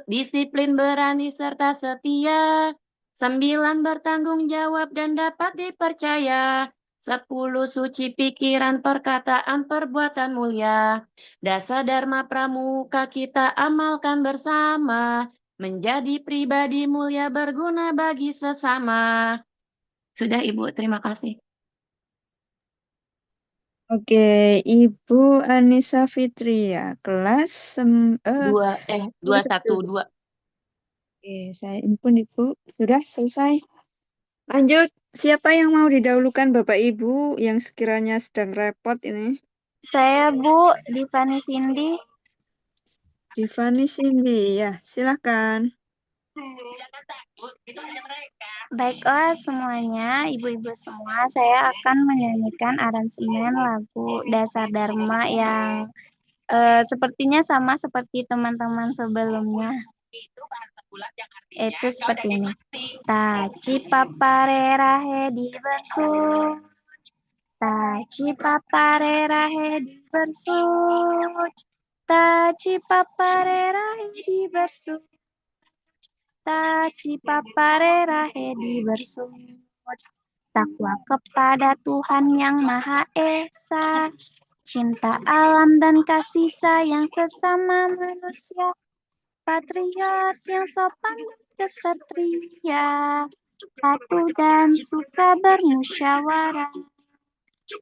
disiplin berani serta setia. 9 bertanggung jawab dan dapat dipercaya. 10 suci pikiran, perkataan, perbuatan mulia. Dasar Dharma Pramuka kita amalkan bersama. Menjadi pribadi mulia berguna bagi sesama. Sudah Ibu, terima kasih. Oke, Ibu Anissa Fitria, kelas 21. 212. Oke, saya input Ibu. Sudah selesai. Lanjut, siapa yang mau didahulukan Bapak Ibu yang sekiranya sedang repot ini? Saya Bu, Divani Cindy. Divani Cindy, ya silakan. Baiklah semuanya, ibu-ibu semua, saya akan menyanyikan aransemen lagu Dasar Dharma yang sepertinya sama seperti teman-teman sebelumnya. Itu seperti ini. Taci papare rahe di bersut. Taci papare rahe di bersut. Taci papare rahe di bersut. Taci papare rahe di bersut. Takwa kepada Tuhan yang Maha Esa. Cinta alam dan kasih sayang sesama manusia. Patriot yang sopan dan kesatria, patuh dan suka bermusyawarah,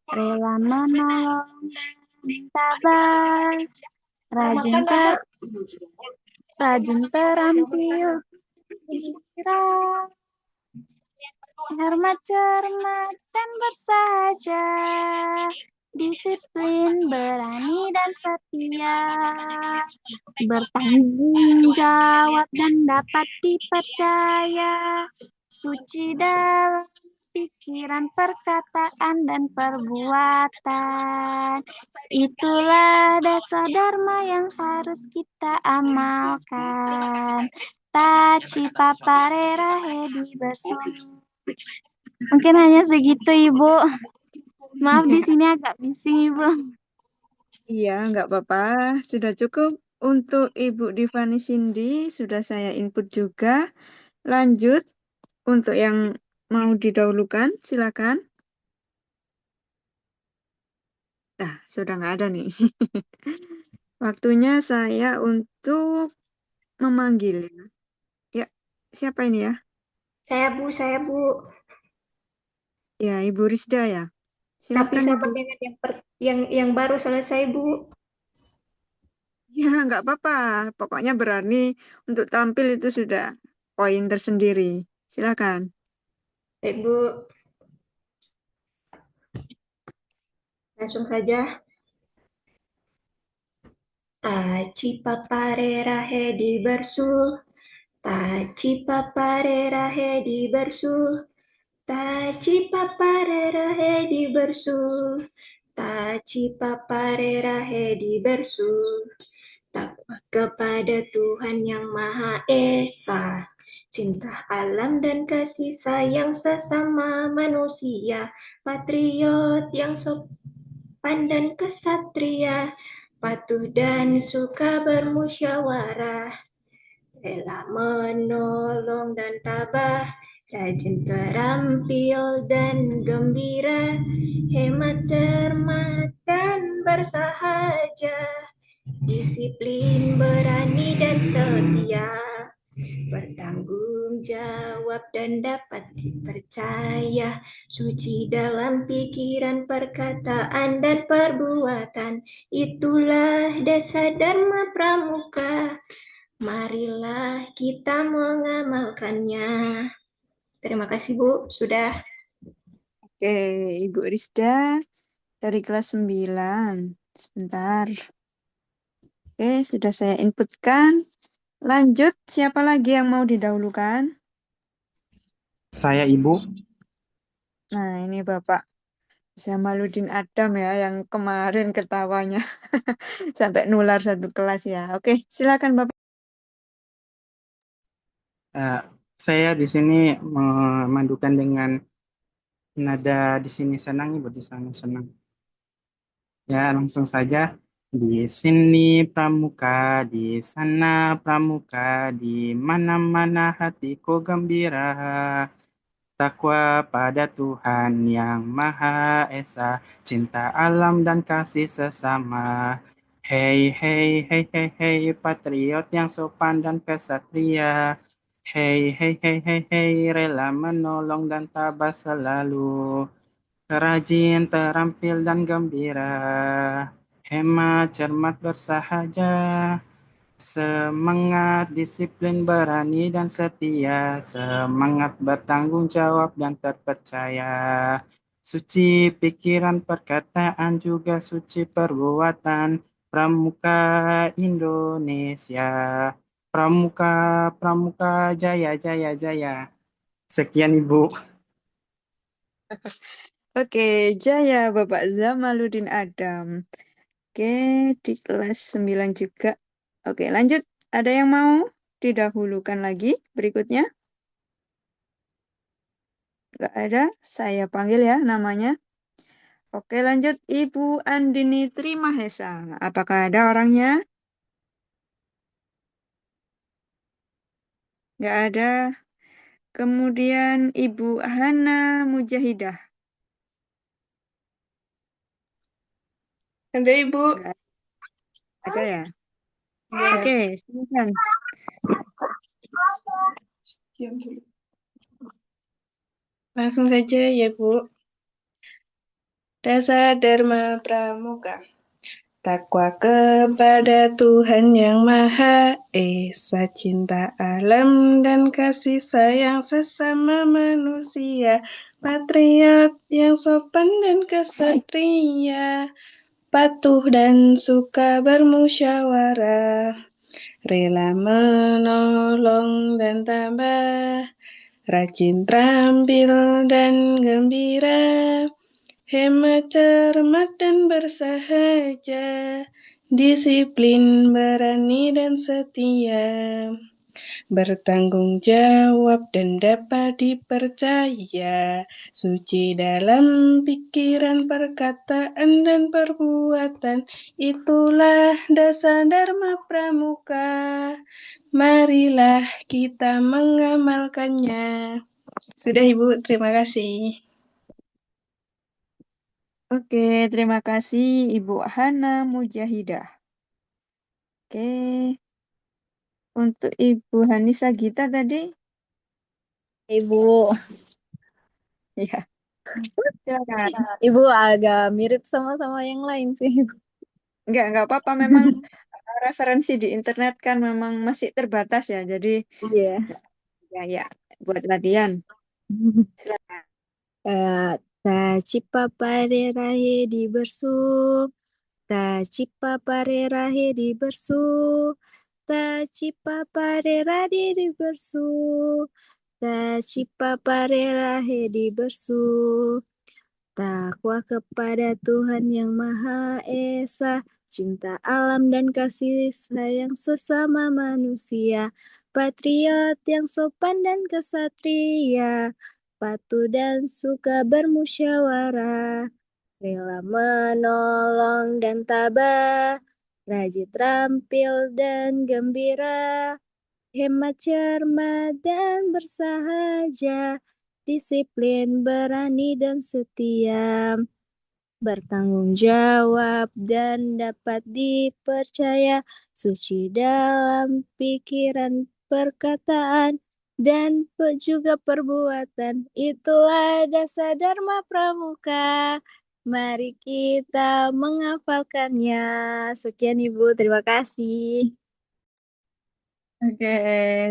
rela menolong dan tabah, rajin terampil, kira, hormat cermat dan bersahaja, disiplin, berani dan setia, bertanggung jawab dan dapat dipercaya, suci dalam pikiran, perkataan, dan perbuatan. Itulah dasar dharma yang harus kita amalkan. Taci papare rahe di bersut. Mungkin hanya segitu, Ibu. Maaf di sini agak bising, Ibu. Iya, nggak apa-apa. Sudah cukup untuk Ibu Divani Cindy. Sudah saya input juga. Lanjut untuk yang mau didahulukan, silakan. Nah, sudah nggak ada nih. Waktunya saya untuk memanggil. Ya, siapa ini ya? Saya Bu. Ya, Ibu Rizda ya. Tapi Silakan sama Ibu. dengan yang baru selesai, Bu. Ya, nggak apa-apa. Pokoknya berani untuk tampil itu sudah poin tersendiri. Silakan. Baik, Bu. Langsung saja. Taci papare rahe di bersut. Taci papare rahe di bersut. Taci papare rahe di bersut. Taci papare rahe di bersut. Takwa kepada Tuhan yang Maha Esa. Cinta alam dan kasih sayang sesama manusia. Patriot yang sopan dan kesatria. Patuh dan suka bermusyawarah. Rela menolong dan tabah. Rajin terampil dan gembira. Hemat cermat dan bersahaja. Disiplin, berani dan setia. Bertanggung jawab dan dapat dipercaya, suci dalam pikiran, perkataan, dan perbuatan. Itulah dasar Dharma Pramuka. Marilah kita mengamalkannya. Terima kasih Bu, sudah. Oke, Ibu Rizda dari kelas 9. Sebentar. Oke, sudah saya inputkan. Lanjut, siapa lagi yang mau didahulukan? Saya Ibu. Nah, ini Bapak Zamaluddin Adam ya, yang kemarin ketawanya sampai nular satu kelas ya. Oke, silakan Bapak. Saya di sini memandukan dengan nada di sini senang, Ibu di sana senang. Ya, langsung saja. Di sini pramuka, di sana pramuka, di mana-mana hatiku gembira. Takwa pada Tuhan yang Maha Esa, cinta alam dan kasih sesama. Hei, hei, hei, hei, hei, patriot yang sopan dan kesatria. Hei, hei, hei, hei, hei, rela menolong dan tabah selalu. Rajin, terampil, dan gembira. Hemat, cermat, bersahaja. Semangat, disiplin, berani, dan setia. Semangat bertanggung jawab dan terpercaya. Suci pikiran, perkataan, juga suci perbuatan. Pramuka Indonesia. Pramuka, Pramuka, Jaya, Jaya, Jaya. Sekian, Ibu. Oke, Jaya Bapak Zamaluddin Adam. Oke, di kelas 9 juga. Oke, lanjut. Ada yang mau didahulukan lagi berikutnya? Nggak ada, saya panggil ya namanya. Oke, lanjut Ibu Andini Trimahesa. Apakah ada orangnya? Nggak ada. Kemudian Ibu Hana Mujahidah. Ada Ibu. Nggak ada ya? Oke, silakan. Langsung saja ya Bu. Dasar Dharma Pramuka. Takwa kepada Tuhan Yang Maha Esa, cinta alam dan kasih sayang sesama manusia, patriot yang sopan dan kesatria, patuh dan suka bermusyawarah, rela menolong dan tabah, rajin, terampil dan gembira, hemat, cermat, dan bersahaja, disiplin, berani, dan setia, bertanggung jawab dan dapat dipercaya, suci dalam pikiran, perkataan, dan perbuatan. Itulah dasar Dharma Pramuka. Marilah kita mengamalkannya. Sudah Ibu, terima kasih. Oke, terima kasih Ibu Hana Mujahidah. Oke, untuk Ibu Hanisa Gita tadi, Ibu, ya, silakan. Ibu agak mirip sama yang lain sih. Enggak apa-apa. Memang referensi di internet kan memang masih terbatas ya. Jadi Iya. ya buat latihan. Silakan. Taci papare rahe di bersu, taci papare rahe di bersu, taci papare rahe di bersu, taci papare rahe di bersu. Takwa kepada Tuhan Yang Maha Esa, cinta alam dan kasih sayang sesama manusia, patriot yang sopan dan kesatria, patuh dan suka bermusyawarah, rela menolong dan tabah, rajin, terampil dan gembira, hemat, cermat, dan bersahaja, disiplin, berani, dan setia, bertanggung jawab dan dapat dipercaya, suci dalam pikiran, perkataan, dan juga perbuatan. Itulah dasar Dharma Pramuka. Mari kita menghafalkannya. Sekian Ibu, terima kasih. Oke,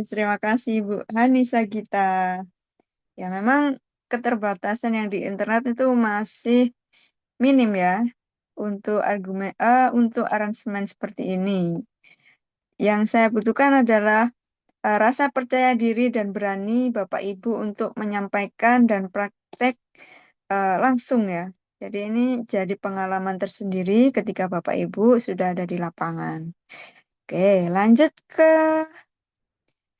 terima kasih Bu Hanisa Gita. Ya, memang keterbatasan yang di internet itu masih minim ya untuk untuk aransemen seperti ini. Yang saya butuhkan adalah rasa percaya diri dan berani Bapak Ibu untuk menyampaikan dan praktek langsung ya. Jadi ini jadi pengalaman tersendiri ketika Bapak Ibu sudah ada di lapangan. Oke, lanjut ke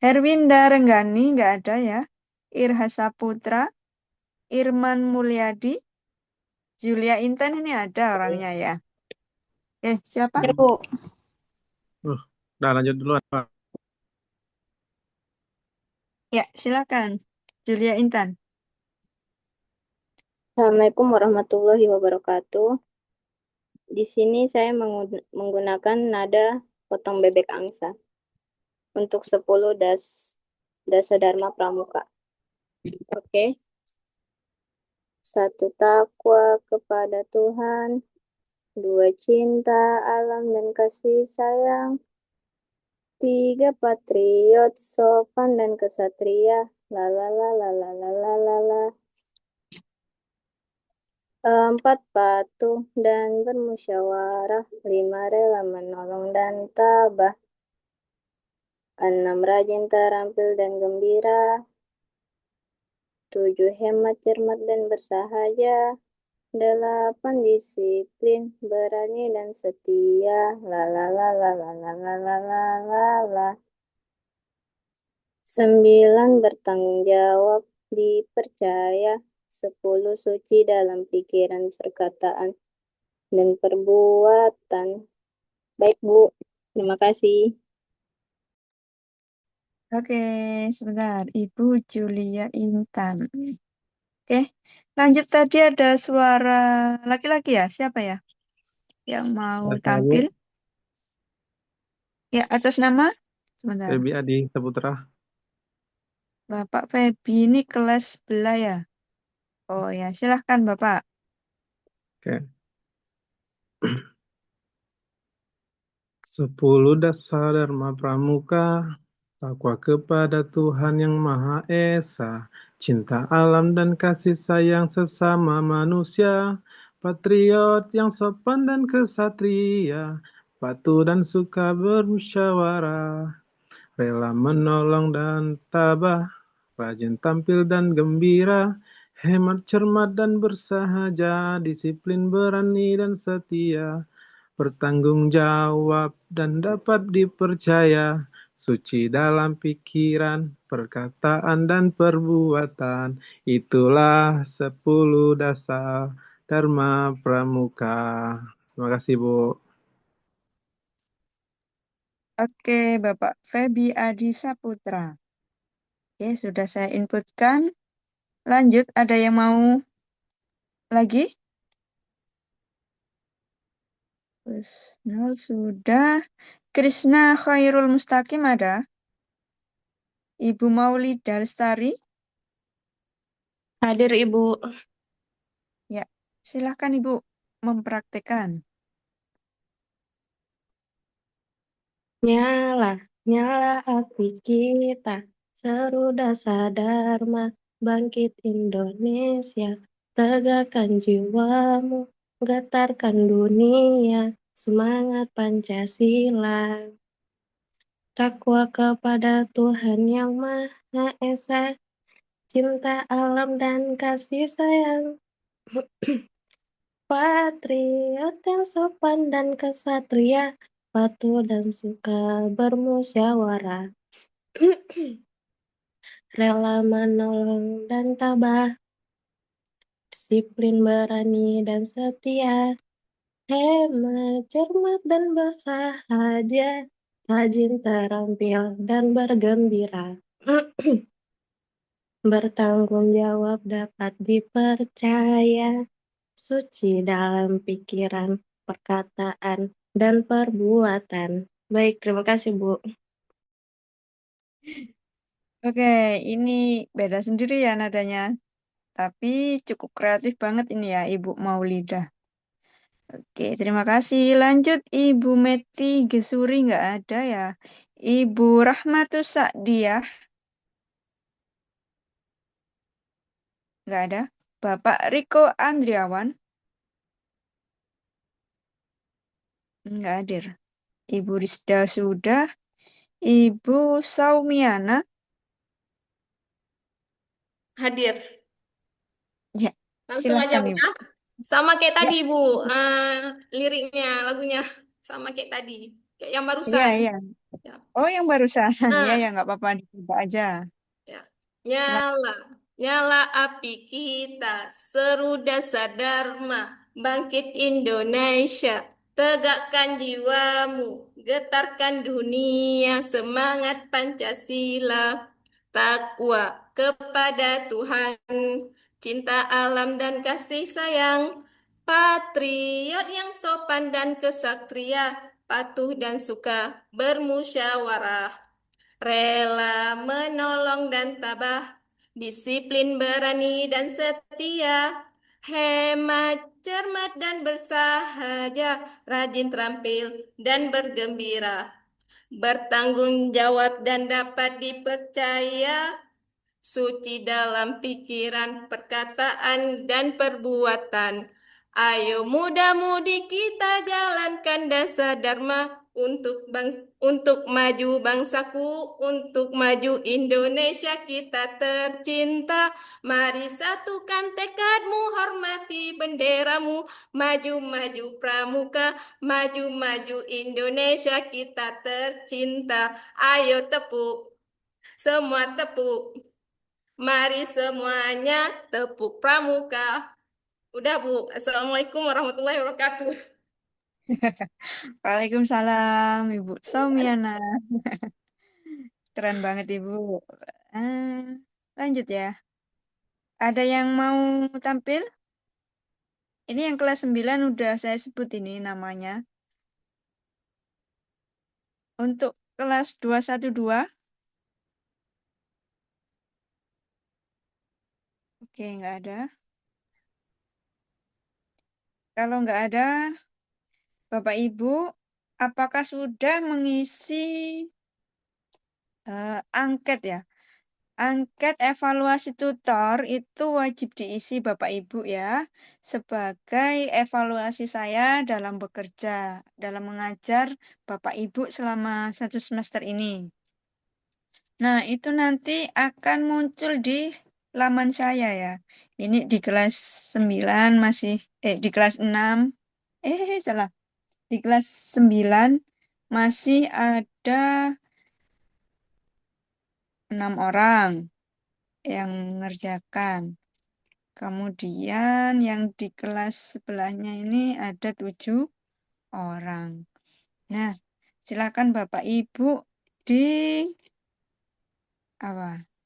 Herwinda Renggani, nggak ada ya. Irha Saputra, Irman Mulyadi, Julia Intan ini ada orangnya ya. Siapa? Ibu. Udah lanjut dulu. Ya, silakan. Julia Intan. Assalamualaikum warahmatullahi wabarakatuh. Di sini saya menggunakan nada potong bebek angsa untuk 10 das Dasa Dharma Pramuka. Oke. Satu, takwa kepada Tuhan. Dua, cinta alam dan kasih sayang. Tiga, patriot, sopan dan kesatria. La la la la la la la la la. Empat, patuh dan bermusyawarah. Lima, rela menolong dan tabah. Enam, rajin, terampil dan gembira. Tujuh, hemat, cermat dan bersahaja. Delapan, disiplin, berani dan setia. La la la la la la la la la la la. Sembilan, bertanggung jawab, dipercaya. Sepuluh, suci dalam pikiran, perkataan, dan perbuatan. Baik, Bu. Terima kasih. Oke, sebentar. Ibu Julia Intan. Oke, lanjut tadi ada suara laki-laki ya? Siapa ya yang mau Ya, saya Bu, tampil? Ya, atas nama? Sebentar. Febi Adi Saputra. Bapak Febi ini kelas sebelah ya? Oh ya, silahkan Bapak. Oke. 10 dasar Dharma Pramuka, takwa kepada Tuhan Yang Maha Esa, cinta alam dan kasih sayang sesama manusia, patriot yang sopan dan kesatria, patuh dan suka bermusyawarah, rela menolong dan tabah, rajin tampil dan gembira, hemat cermat dan bersahaja, disiplin berani dan setia, bertanggung jawab dan dapat dipercaya, suci dalam pikiran, perkataan dan perbuatan. Itulah 10 dasar Dharma Pramuka. Terima kasih, Bu. Oke, Bapak Febi Adi Saputra. Oke, sudah saya inputkan. Lanjut, ada yang mau lagi? Terus, nol sudah. Krishna Khairul Mustaqim ada? Ibu Maulida Lestari? Hadir Ibu. Ya, silahkan Ibu mempraktekkan. Nyala, nyala api kita, seru dasa Dharma, bangkit Indonesia, tegakkan jiwamu, getarkan dunia, semangat Pancasila. Takwa kepada Tuhan Yang Maha Esa, cinta alam dan kasih sayang. Patriot yang sopan dan kesatria, patuh dan suka bermusyawarah. Rela menolong dan tabah, disiplin berani dan setia, hemat, cermat dan bersahaja, rajin terampil dan bergembira. Bertanggung jawab dapat dipercaya, suci dalam pikiran, perkataan, dan perbuatan. Baik, terima kasih Bu. Oke, ini beda sendiri ya nadanya. Tapi cukup kreatif banget ini ya Ibu Maulida. Oke, terima kasih. Lanjut Ibu Meti Gesuri nggak ada ya. Ibu Rahmatus Sa'diyah nggak ada. Bapak Riko Andriawan nggak hadir. Ibu Rizda sudah. Ibu Saumiana Hadir. ya. Langsung aja, Silahkan Bu, Ibu. ya. Sama kayak Ya, tadi, Bu. Liriknya, lagunya. Sama kayak tadi. Kayak yang iya, barusan. iya. Ya. Oh, yang barusan. Ya, Nah, ya, nggak apa-apa. Dicoba aja. ya. Silahkan. Nyala, nyala api kita, seru dasa Dharma, bangkit Indonesia, tegakkan jiwamu, getarkan dunia, semangat Pancasila, takwa kepada Tuhan, cinta alam dan kasih sayang, patriot yang sopan dan kesatria, patuh dan suka bermusyawarah. rela menolong dan tabah, disiplin, berani dan setia, hemat, cermat dan bersahaja, rajin, terampil dan bergembira, bertanggung jawab dan dapat dipercaya, suci dalam pikiran, perkataan, dan perbuatan. Ayo muda-mudi kita jalankan dasar Dharma untuk maju bangsaku, untuk maju Indonesia kita tercinta. Mari satukan tekadmu, hormati benderamu, maju-maju pramuka, maju-maju Indonesia kita tercinta. Ayo tepuk, semua tepuk. Mari semuanya tepuk pramuka. Udah, Bu. Assalamualaikum warahmatullahi wabarakatuh. Waalaikumsalam, Ibu Saumiana. Keren banget, Ibu. Lanjut ya. Ada yang mau tampil? Ini yang kelas 9 udah saya sebut ini namanya. Untuk kelas 212. Oke, nggak ada. Kalau nggak ada, Bapak Ibu, apakah sudah mengisi angket ya? Angket evaluasi tutor itu wajib diisi Bapak Ibu ya, sebagai evaluasi saya dalam bekerja, dalam mengajar Bapak Ibu selama 1 semester ini. Nah, itu nanti akan muncul di laman saya ya. Ini di kelas 9 masih, di kelas 6, salah. Di kelas 9 masih ada 6 orang yang mengerjakan. Kemudian yang di kelas sebelahnya ini ada 7 orang. Nah, silakan Bapak Ibu di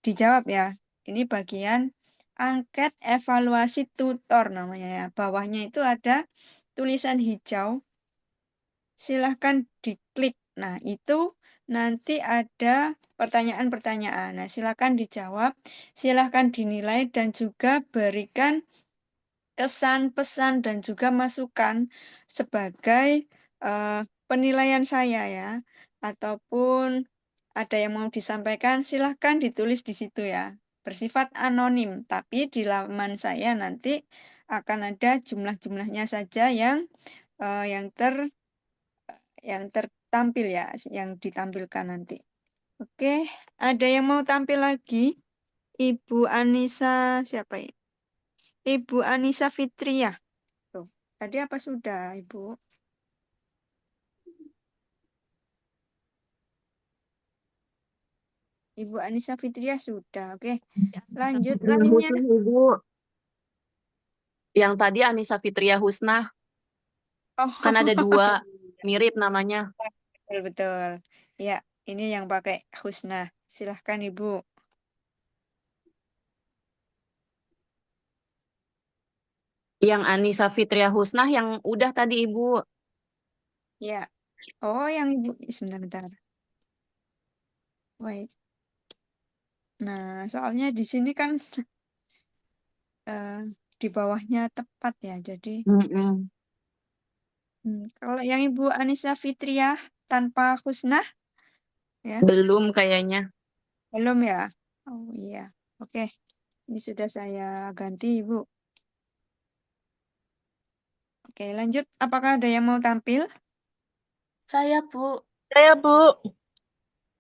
dijawab ya. Ini bagian angket evaluasi tutor namanya ya. Bawahnya itu ada tulisan hijau. Silahkan diklik. Nah, itu nanti ada pertanyaan-pertanyaan. Nah, silahkan dijawab, silahkan dinilai dan juga berikan kesan, pesan, dan juga masukan sebagai penilaian saya ya. Ataupun ada yang mau disampaikan, silahkan ditulis di situ ya. Bersifat anonim, tapi di laman saya nanti akan ada jumlah-jumlahnya saja yang tertampil ya, yang ditampilkan nanti. Oke, ada yang mau tampil lagi? Ibu Anissa, siapa ini? Ibu Anissa Fitriah. Tuh, tadi apa sudah, Ibu? Ibu Anissa Fitriah sudah. Oke, lanjut lainnya. Husna, Ibu. Yang tadi Anissa Fitria Husna. Oh, Kan ada 2, mirip namanya. betul-betul. Ya, ini yang pakai Husna. Silahkan, Ibu. Yang Anissa Fitria Husna yang udah tadi, Ibu. Ya. Oh, yang Ibu. Sebentar-bentar. Wait. Nah, soalnya di sini kan di bawahnya tepat ya. Jadi, kalau yang Ibu Anissa Fitriah tanpa Husna, ya. Belum kayaknya. Belum ya? Oh iya. Oke. Ini sudah saya ganti, Ibu. Oke, lanjut. Apakah ada yang mau tampil? Saya, Bu. Saya, Bu.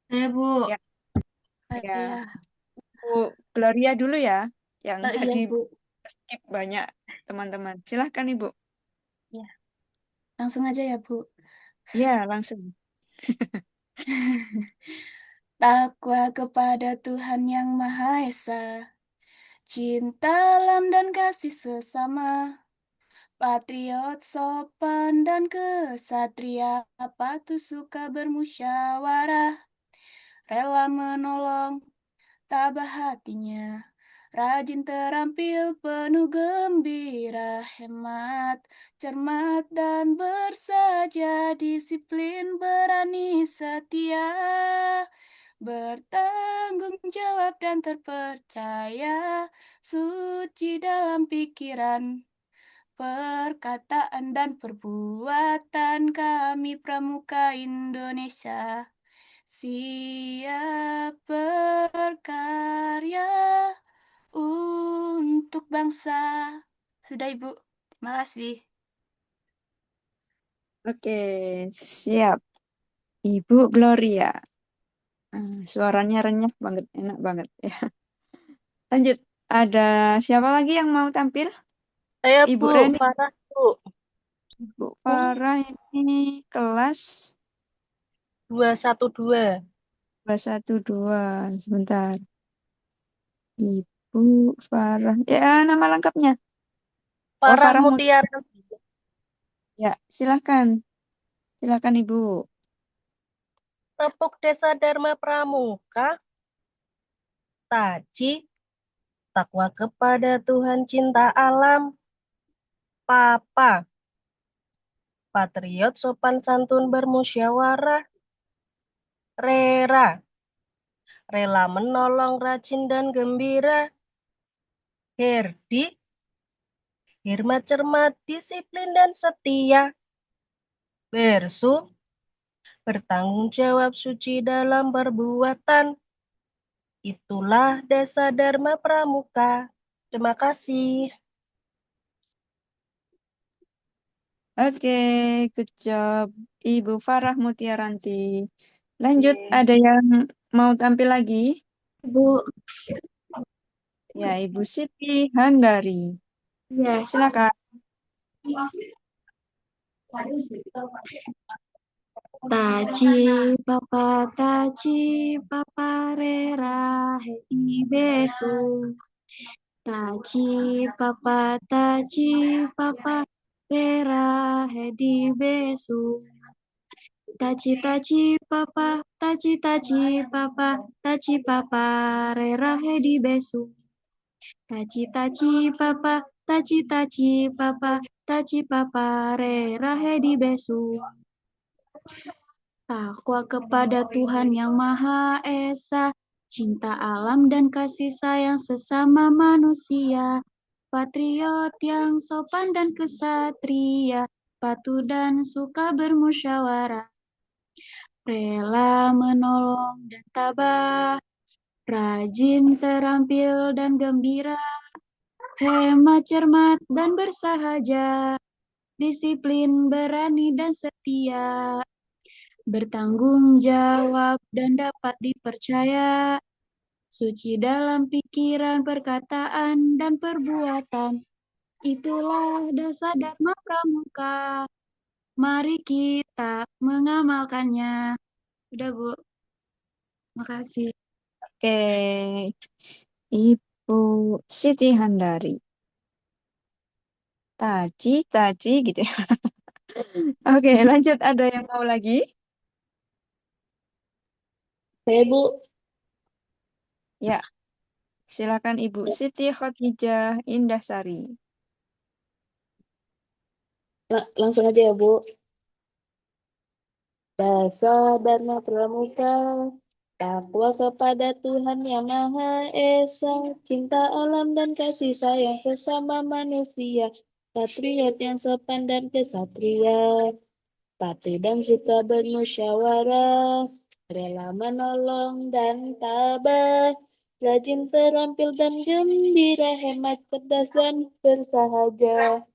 Saya, Bu. Ya. Ya. Iya. Bu Gloria dulu ya. Yang Iya, tadi Bu. skip banyak teman-teman. Silahkan, Ibu. Ya. Langsung aja ya, Bu. Ya, langsung. Takwa kepada Tuhan Yang Maha Esa, cinta alam dan kasih sesama, patriot sopan dan kesatria, patuh suka bermusyawarah, rela menolong, tabah hatinya, rajin terampil penuh gembira, hemat, cermat dan bersaja, disiplin berani setia, bertanggung jawab dan terpercaya, suci dalam pikiran, perkataan dan perbuatan kami Pramuka Indonesia. Siap berkarya untuk bangsa. Sudah, Ibu. Terima kasih. Oke, siap. Ibu Gloria. Suaranya renyah banget, enak banget ya. Lanjut, ada siapa lagi yang mau tampil? Saya Ibu Bu, Reni, Farah Bu. Ibu Farah ini kelas 212. 212. Sebentar. Ibu Farah. Ya, nama lengkapnya. Oh, Farah Farah Mutiara. Ya, silakan. Silakan Ibu. Tepuk Desa Dharma Pramuka. Taji. Takwa kepada Tuhan, cinta alam. Papa. Patriot sopan santun bermusyawarah. Rera. Rela menolong, rajin dan gembira. Herdi. Hirmat, cermat, disiplin dan setia. Bersu. Bertanggung jawab, suci dalam perbuatan. Itulah Desa Dharma Pramuka. Terima kasih. Oke, good job. Ibu Farah Mutiaranti. Lanjut, ada yang mau tampil lagi? Bu, Ya, Ibu Siti Handari. ya. Silakan. Taji papa rera hedi besu. Taji papa rera hedi besu. Taji papa rera hedi besu. Taji papa rera hedi besu. Takwa kepada Tuhan Yang Maha Esa, cinta alam dan kasih sayang sesama manusia, patriot yang sopan dan kesatria, patuh dan suka bermusyawarah, rela menolong dan tabah, rajin, terampil dan gembira, hemat, cermat dan bersahaja, disiplin, berani dan setia, bertanggung jawab dan dapat dipercaya, suci dalam pikiran, perkataan, dan perbuatan. Itulah Dasa Dharma Pramuka. Mari kita mengamalkannya. Udah, Bu. Makasih. Oke, Ibu Siti Handari. Taji gitu ya. Oke, lanjut. Ada yang mau lagi? Saya Bu, Ya, silakan Ibu Siti Khotijah Indahsari. langsung aja ya Bu. Dasa Dharma Pramuka, takwa kepada Tuhan Yang Maha Esa, cinta alam dan kasih sayang sesama manusia, patriot yang sopan dan kesatria, patuh dan suka bermusyawarah, rela menolong dan tabah, rajin, terampil dan gembira, hemat, cerdas dan bersahaja,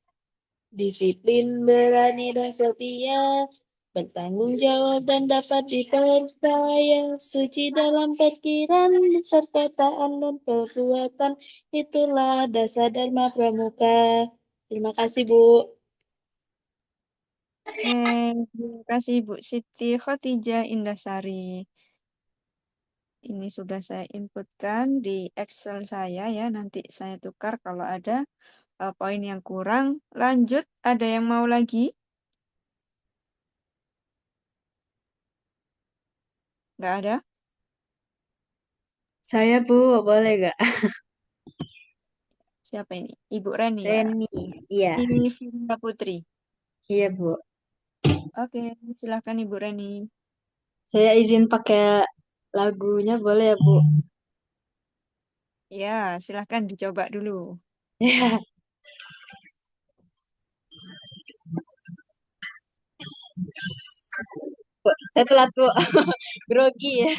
disiplin, berani dan setia, bertanggung jawab dan dapat dipercaya, suci dalam pikiran, perkataan dan perbuatan. Itulah Dasa Dharma Pramuka. Terima kasih Bu. Terima kasih Ibu Siti Khotijah Indahsari. Ini sudah saya inputkan di Excel saya ya. Nanti saya tukar kalau ada poin yang kurang. Lanjut, ada yang mau lagi? Nggak ada? Saya Bu, boleh gak? Siapa ini? Ibu Reni ya? Reni, iya. Ini Vinda Putri. Iya Bu. Oke, silakan Ibu Reni. Saya izin pakai Lagunya boleh ya, Bu? Ya, silahkan dicoba dulu. Ya, Bu. Saya telat, Bu. Grogi ya.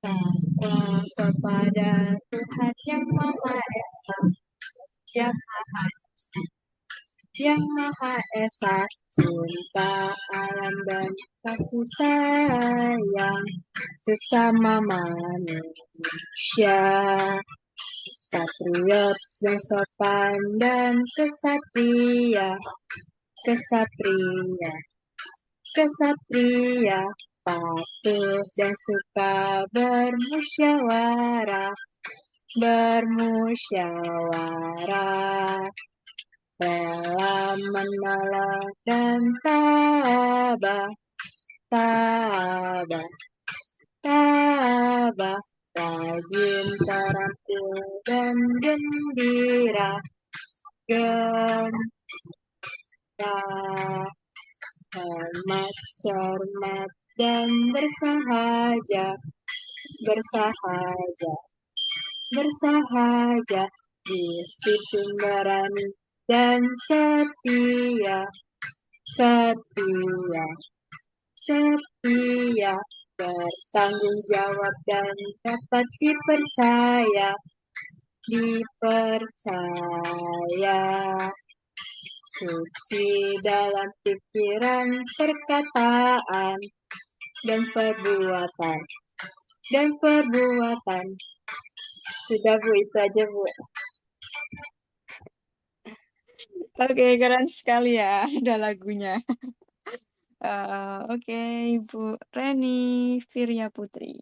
Takwa kepada Tuhan yang Maha Esa, yang Maha Esa, yang Maha Esa, cinta alam dan kasih sayang sesama manusia, patriot yang sopan dan kesatria, kesatria, kesatria, patuh dan suka bermusyawarah, bermusyawarah, rela menolak dan tabah, tabah, tabah, rajin terampil dan gembira, gembira, hormat, cermat, dan bersahaja, bersahaja, bersahaja, disiplin berani dan setia, setia, setia, bertanggung jawab dan dapat dipercaya, dipercaya, suci dalam pikiran, perkataan, dan perbuatan, dan perbuatan. Sudah, Bu, itu aja, Bu. Oke, keren sekali ya, ada lagunya. Oke, Ibu Reni Virya Putri.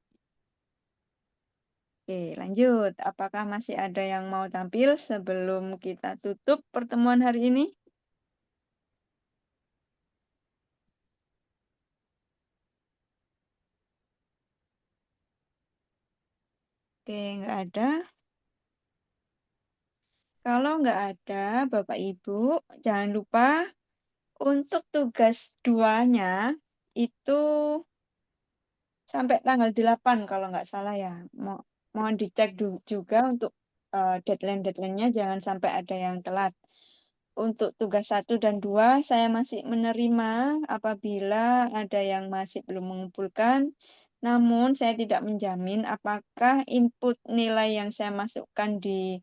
Oke, lanjut. Apakah masih ada yang mau tampil sebelum kita tutup pertemuan hari ini? Oke, nggak ada. Kalau nggak ada, Bapak Ibu, jangan lupa untuk tugas 2-nya itu sampai tanggal 8 kalau nggak salah ya. Mohon dicek juga untuk deadline-deadline-nya jangan sampai ada yang telat. Untuk tugas 1 dan 2 saya masih menerima apabila ada yang masih belum mengumpulkan. Namun saya tidak menjamin apakah input nilai yang saya masukkan di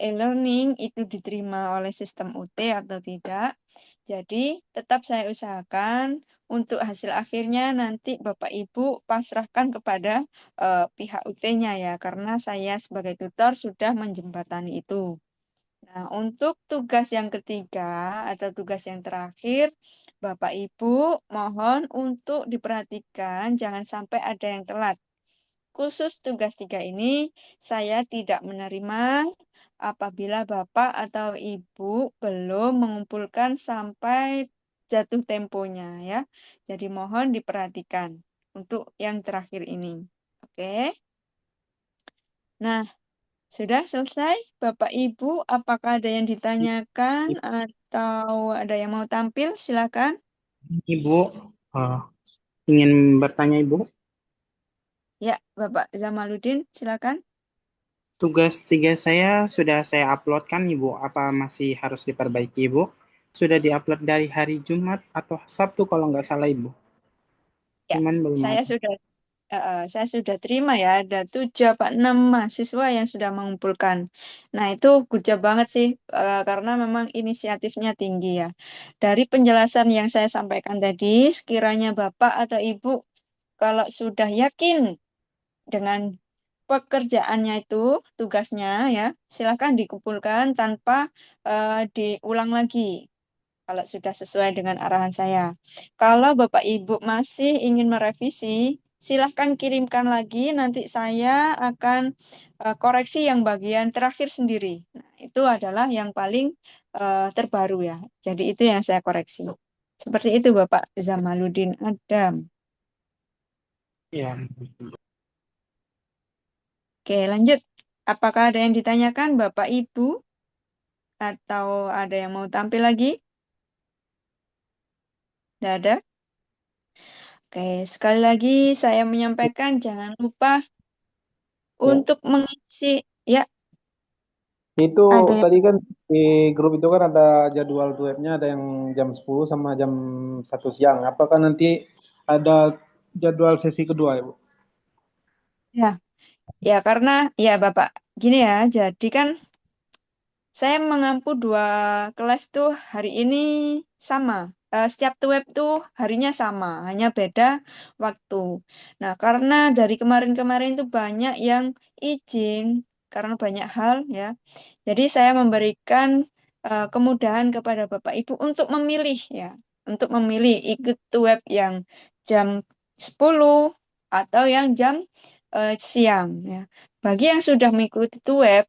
e-learning itu diterima oleh sistem UT atau tidak. Jadi tetap saya usahakan untuk hasil akhirnya nanti Bapak Ibu pasrahkan kepada pihak UT-nya ya, karena saya sebagai tutor sudah menjembatani itu. Nah, untuk tugas yang ketiga atau tugas yang terakhir, Bapak Ibu mohon untuk diperhatikan jangan sampai ada yang telat. Khusus tugas 3 ini, saya tidak menerima apabila Bapak atau Ibu belum mengumpulkan sampai jatuh temponya ya. Jadi mohon diperhatikan untuk yang terakhir ini. Oke. Nah, sudah selesai Bapak Ibu, apakah ada yang ditanyakan atau ada yang mau tampil? Silakan. Ibu, eh, ingin bertanya Ibu, Ya, Bapak Zamaluddin, silakan. tugas 3 saya sudah saya upload kan Ibu, apa masih harus diperbaiki Ibu? Sudah diupload dari hari Jumat atau Sabtu kalau nggak salah Ibu. Ya, Cuman belum saya ada. sudah terima ya, ada 7 apa 6 mahasiswa yang sudah mengumpulkan. Nah, itu good job banget sih, karena memang inisiatifnya tinggi ya. Dari penjelasan yang saya sampaikan tadi, sekiranya Bapak atau Ibu kalau sudah yakin dengan pekerjaannya itu, tugasnya ya, silakan dikumpulkan tanpa diulang lagi kalau sudah sesuai dengan arahan saya. Kalau Bapak Ibu masih ingin merevisi, silahkan kirimkan lagi, nanti saya akan koreksi yang bagian terakhir sendiri. Nah, itu adalah yang paling terbaru ya. Jadi itu yang saya koreksi. Seperti itu Bapak Zamaluddin Adam. Ya. Oke, lanjut. Apakah ada yang ditanyakan Bapak Ibu? atau ada yang mau tampil lagi? Tidak ada? Oke, sekali lagi saya menyampaikan jangan lupa Ya. untuk mengisi, ya, Itu ada yang, tadi kan di grup itu kan ada jadwal webnya, ada yang jam 10 sama jam 1 siang. Apakah nanti ada jadwal sesi kedua, Ibu? ya, ya karena, ya Bapak, gini ya, jadi kan saya mengampu 2 kelas tuh hari ini sama. Setiap web tuh harinya sama, hanya beda waktu. Nah, karena dari kemarin-kemarin tuh banyak yang izin karena banyak hal ya. Jadi saya memberikan kemudahan kepada Bapak Ibu untuk memilih ya, untuk memilih ikut web yang jam 10 atau yang jam siang ya. Bagi yang sudah mengikuti web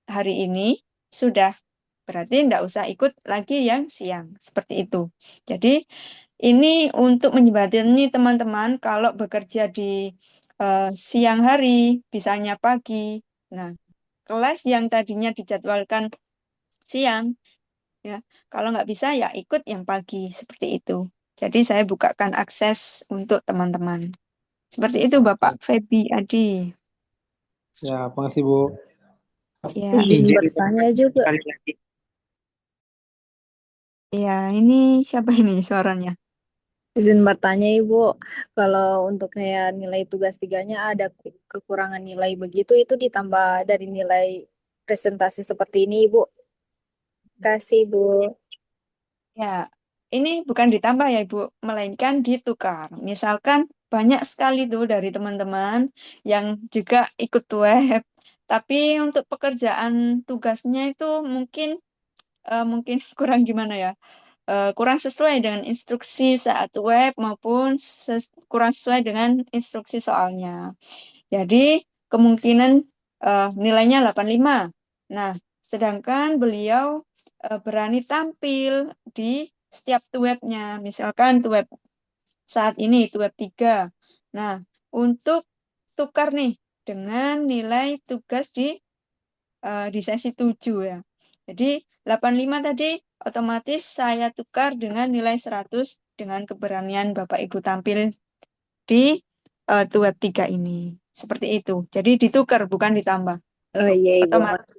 hari ini sudah berarti tidak usah ikut lagi yang siang seperti itu. Jadi ini untuk menjembatani teman-teman kalau bekerja di siang hari bisanya pagi. Nah, kelas yang tadinya dijadwalkan siang ya, kalau nggak bisa ya ikut yang pagi seperti itu. Jadi saya bukakan akses untuk teman-teman. Seperti itu Bapak Febi Adi. Ya, makasih Bu. Ya, Izin Izin bertanya juga. sekali lagi. ya ini siapa ini suaranya? Izin bertanya Ibu, kalau untuk kayak nilai tugas tiganya ada kekurangan nilai begitu, itu ditambah dari nilai presentasi seperti ini Ibu. Kasih Bu. Ya, ini bukan ditambah ya Ibu, melainkan ditukar. Misalkan banyak sekali tuh dari teman-teman yang juga ikut web, tapi untuk pekerjaan tugasnya itu mungkin kurang gimana ya, kurang sesuai dengan instruksi saat web maupun kurang sesuai dengan instruksi soalnya. Jadi kemungkinan nilainya 85. Nah, sedangkan beliau berani tampil di setiap webnya. Misalkan web saat ini web 3. Nah, untuk tukar nih dengan nilai tugas di sesi 7 ya. Jadi 85 tadi otomatis saya tukar dengan nilai 100 dengan keberanian Bapak Ibu tampil di web 3 ini. Seperti itu. Jadi ditukar bukan ditambah. Oh iya Ibu, Otomatis.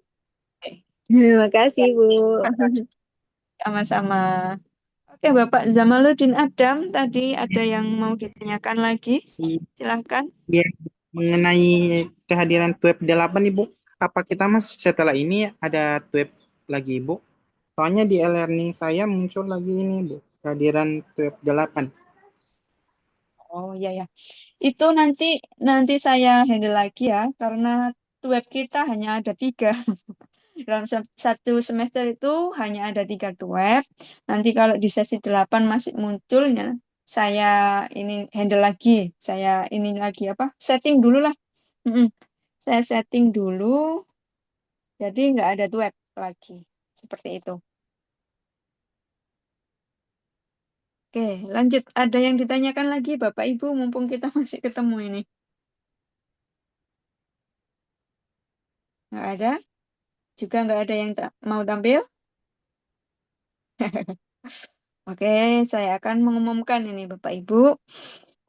terima kasih Ya, Bu. sama-sama. Oke, Bapak Zamaluddin Adam, tadi ada yang mau ditanyakan lagi? Silahkan. Ya, mengenai kehadiran web 8 Ibu, apa kita Mas setelah ini ada web lagi Ibu? Soalnya di e-learning saya muncul lagi ini Bu, kehadiran web 8. Oh iya ya. Itu nanti saya handle lagi ya, karena web kita hanya ada 3. Dalam satu semester itu hanya ada 3 web. Nanti kalau di sesi 8 masih munculnya, saya ini handle lagi. Saya ini lagi apa? Setting dulu lah. Mm-mm. Saya setting dulu, jadi nggak ada web lagi. Seperti itu. Oke, lanjut. Ada yang ditanyakan lagi, Bapak Ibu, mumpung kita masih ketemu ini. Nggak ada? Juga nggak ada yang mau tampil? Oke, saya akan mengumumkan ini Bapak Ibu.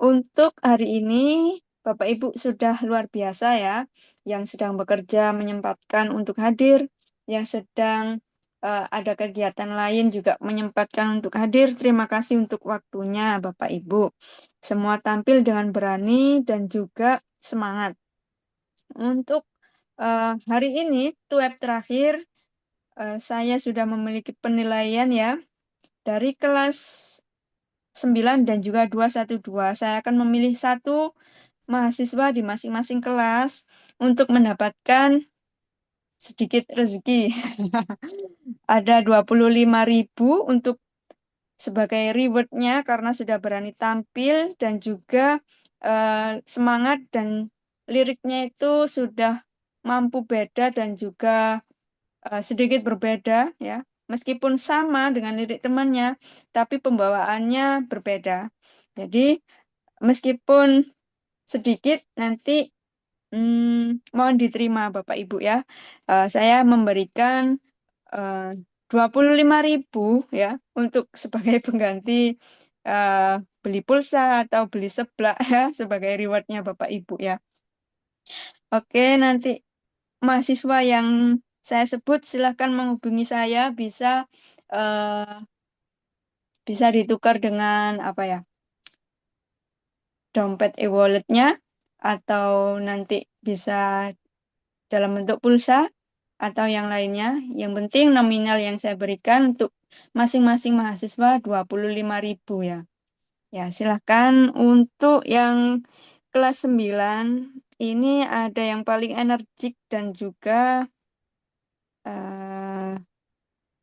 Untuk hari ini, Bapak Ibu sudah luar biasa ya, yang sedang bekerja menyempatkan untuk hadir, yang sedang ada kegiatan lain juga menyempatkan untuk hadir. Terima kasih untuk waktunya Bapak Ibu. Semua tampil dengan berani dan juga semangat. Untuk hari ini, web terakhir, saya sudah memiliki penilaian ya, dari kelas 9 dan juga 212. Saya akan memilih satu mahasiswa di masing-masing kelas untuk mendapatkan sedikit rezeki. Ada 25.000 untuk sebagai rewardnya karena sudah berani tampil dan juga semangat dan liriknya itu sudah mampu beda dan juga sedikit berbeda ya. Meskipun sama dengan lirik temannya, tapi pembawaannya berbeda. Jadi meskipun sedikit nanti mohon diterima Bapak Ibu ya. Saya memberikan 25.000 ya untuk sebagai pengganti beli pulsa atau beli seblak ya sebagai rewardnya Bapak Ibu ya. Oke, nanti mahasiswa yang saya sebut silahkan menghubungi saya bisa ditukar dengan apa ya, dompet e-walletnya atau nanti bisa dalam bentuk pulsa atau yang lainnya. Yang penting nominal yang saya berikan untuk masing-masing mahasiswa 25.000 ya. Ya, silahkan untuk yang kelas 9 ini ada yang paling energik dan juga eh,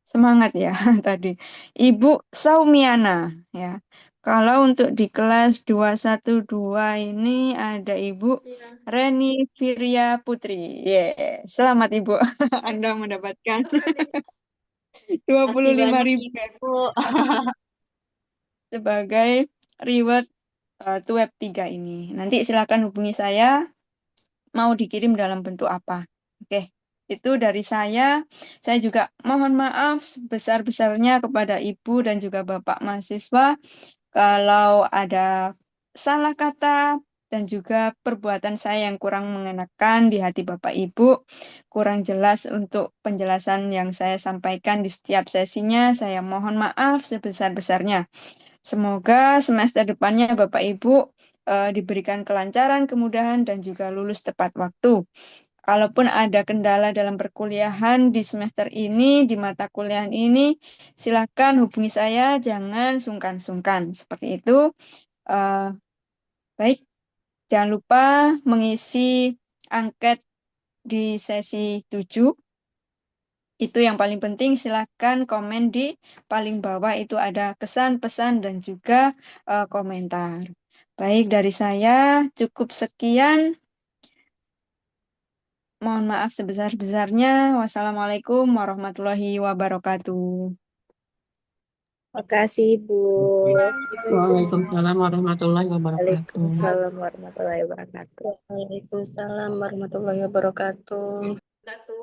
semangat ya tadi. Ibu Saumiana ya. Kalau untuk di kelas 212 ini ada Ibu Iya. Reni Firia Putri. Selamat Ibu. Anda mendapatkan Kasih banyak 25.000 Ibu. sebagai reward Web 3 ini. Nanti silakan hubungi saya mau dikirim dalam bentuk apa. Oke. Itu dari saya. Saya juga mohon maaf sebesar-besarnya kepada Ibu dan juga Bapak mahasiswa kalau ada salah kata dan juga perbuatan saya yang kurang mengenakan di hati Bapak Ibu, kurang jelas untuk penjelasan yang saya sampaikan di setiap sesinya. Saya mohon maaf sebesar-besarnya. Semoga semester depannya Bapak Ibu diberikan kelancaran, kemudahan, dan juga lulus tepat waktu. Kalaupun ada kendala dalam perkuliahan di semester ini, di mata kuliah ini, silakan hubungi saya, jangan sungkan-sungkan. Seperti itu. Eh, baik, jangan lupa mengisi angket di sesi 7. Itu yang paling penting, silakan komen di paling bawah itu ada kesan, pesan, dan juga komentar. Baik, dari saya cukup sekian. Mohon maaf sebesar-besarnya. Wassalamualaikum warahmatullahi wabarakatuh. Makasih Ibu. Waalaikumsalam warahmatullahi wabarakatuh. Waalaikumsalam warahmatullahi wabarakatuh. Waalaikumsalam warahmatullahi wabarakatuh. Satu.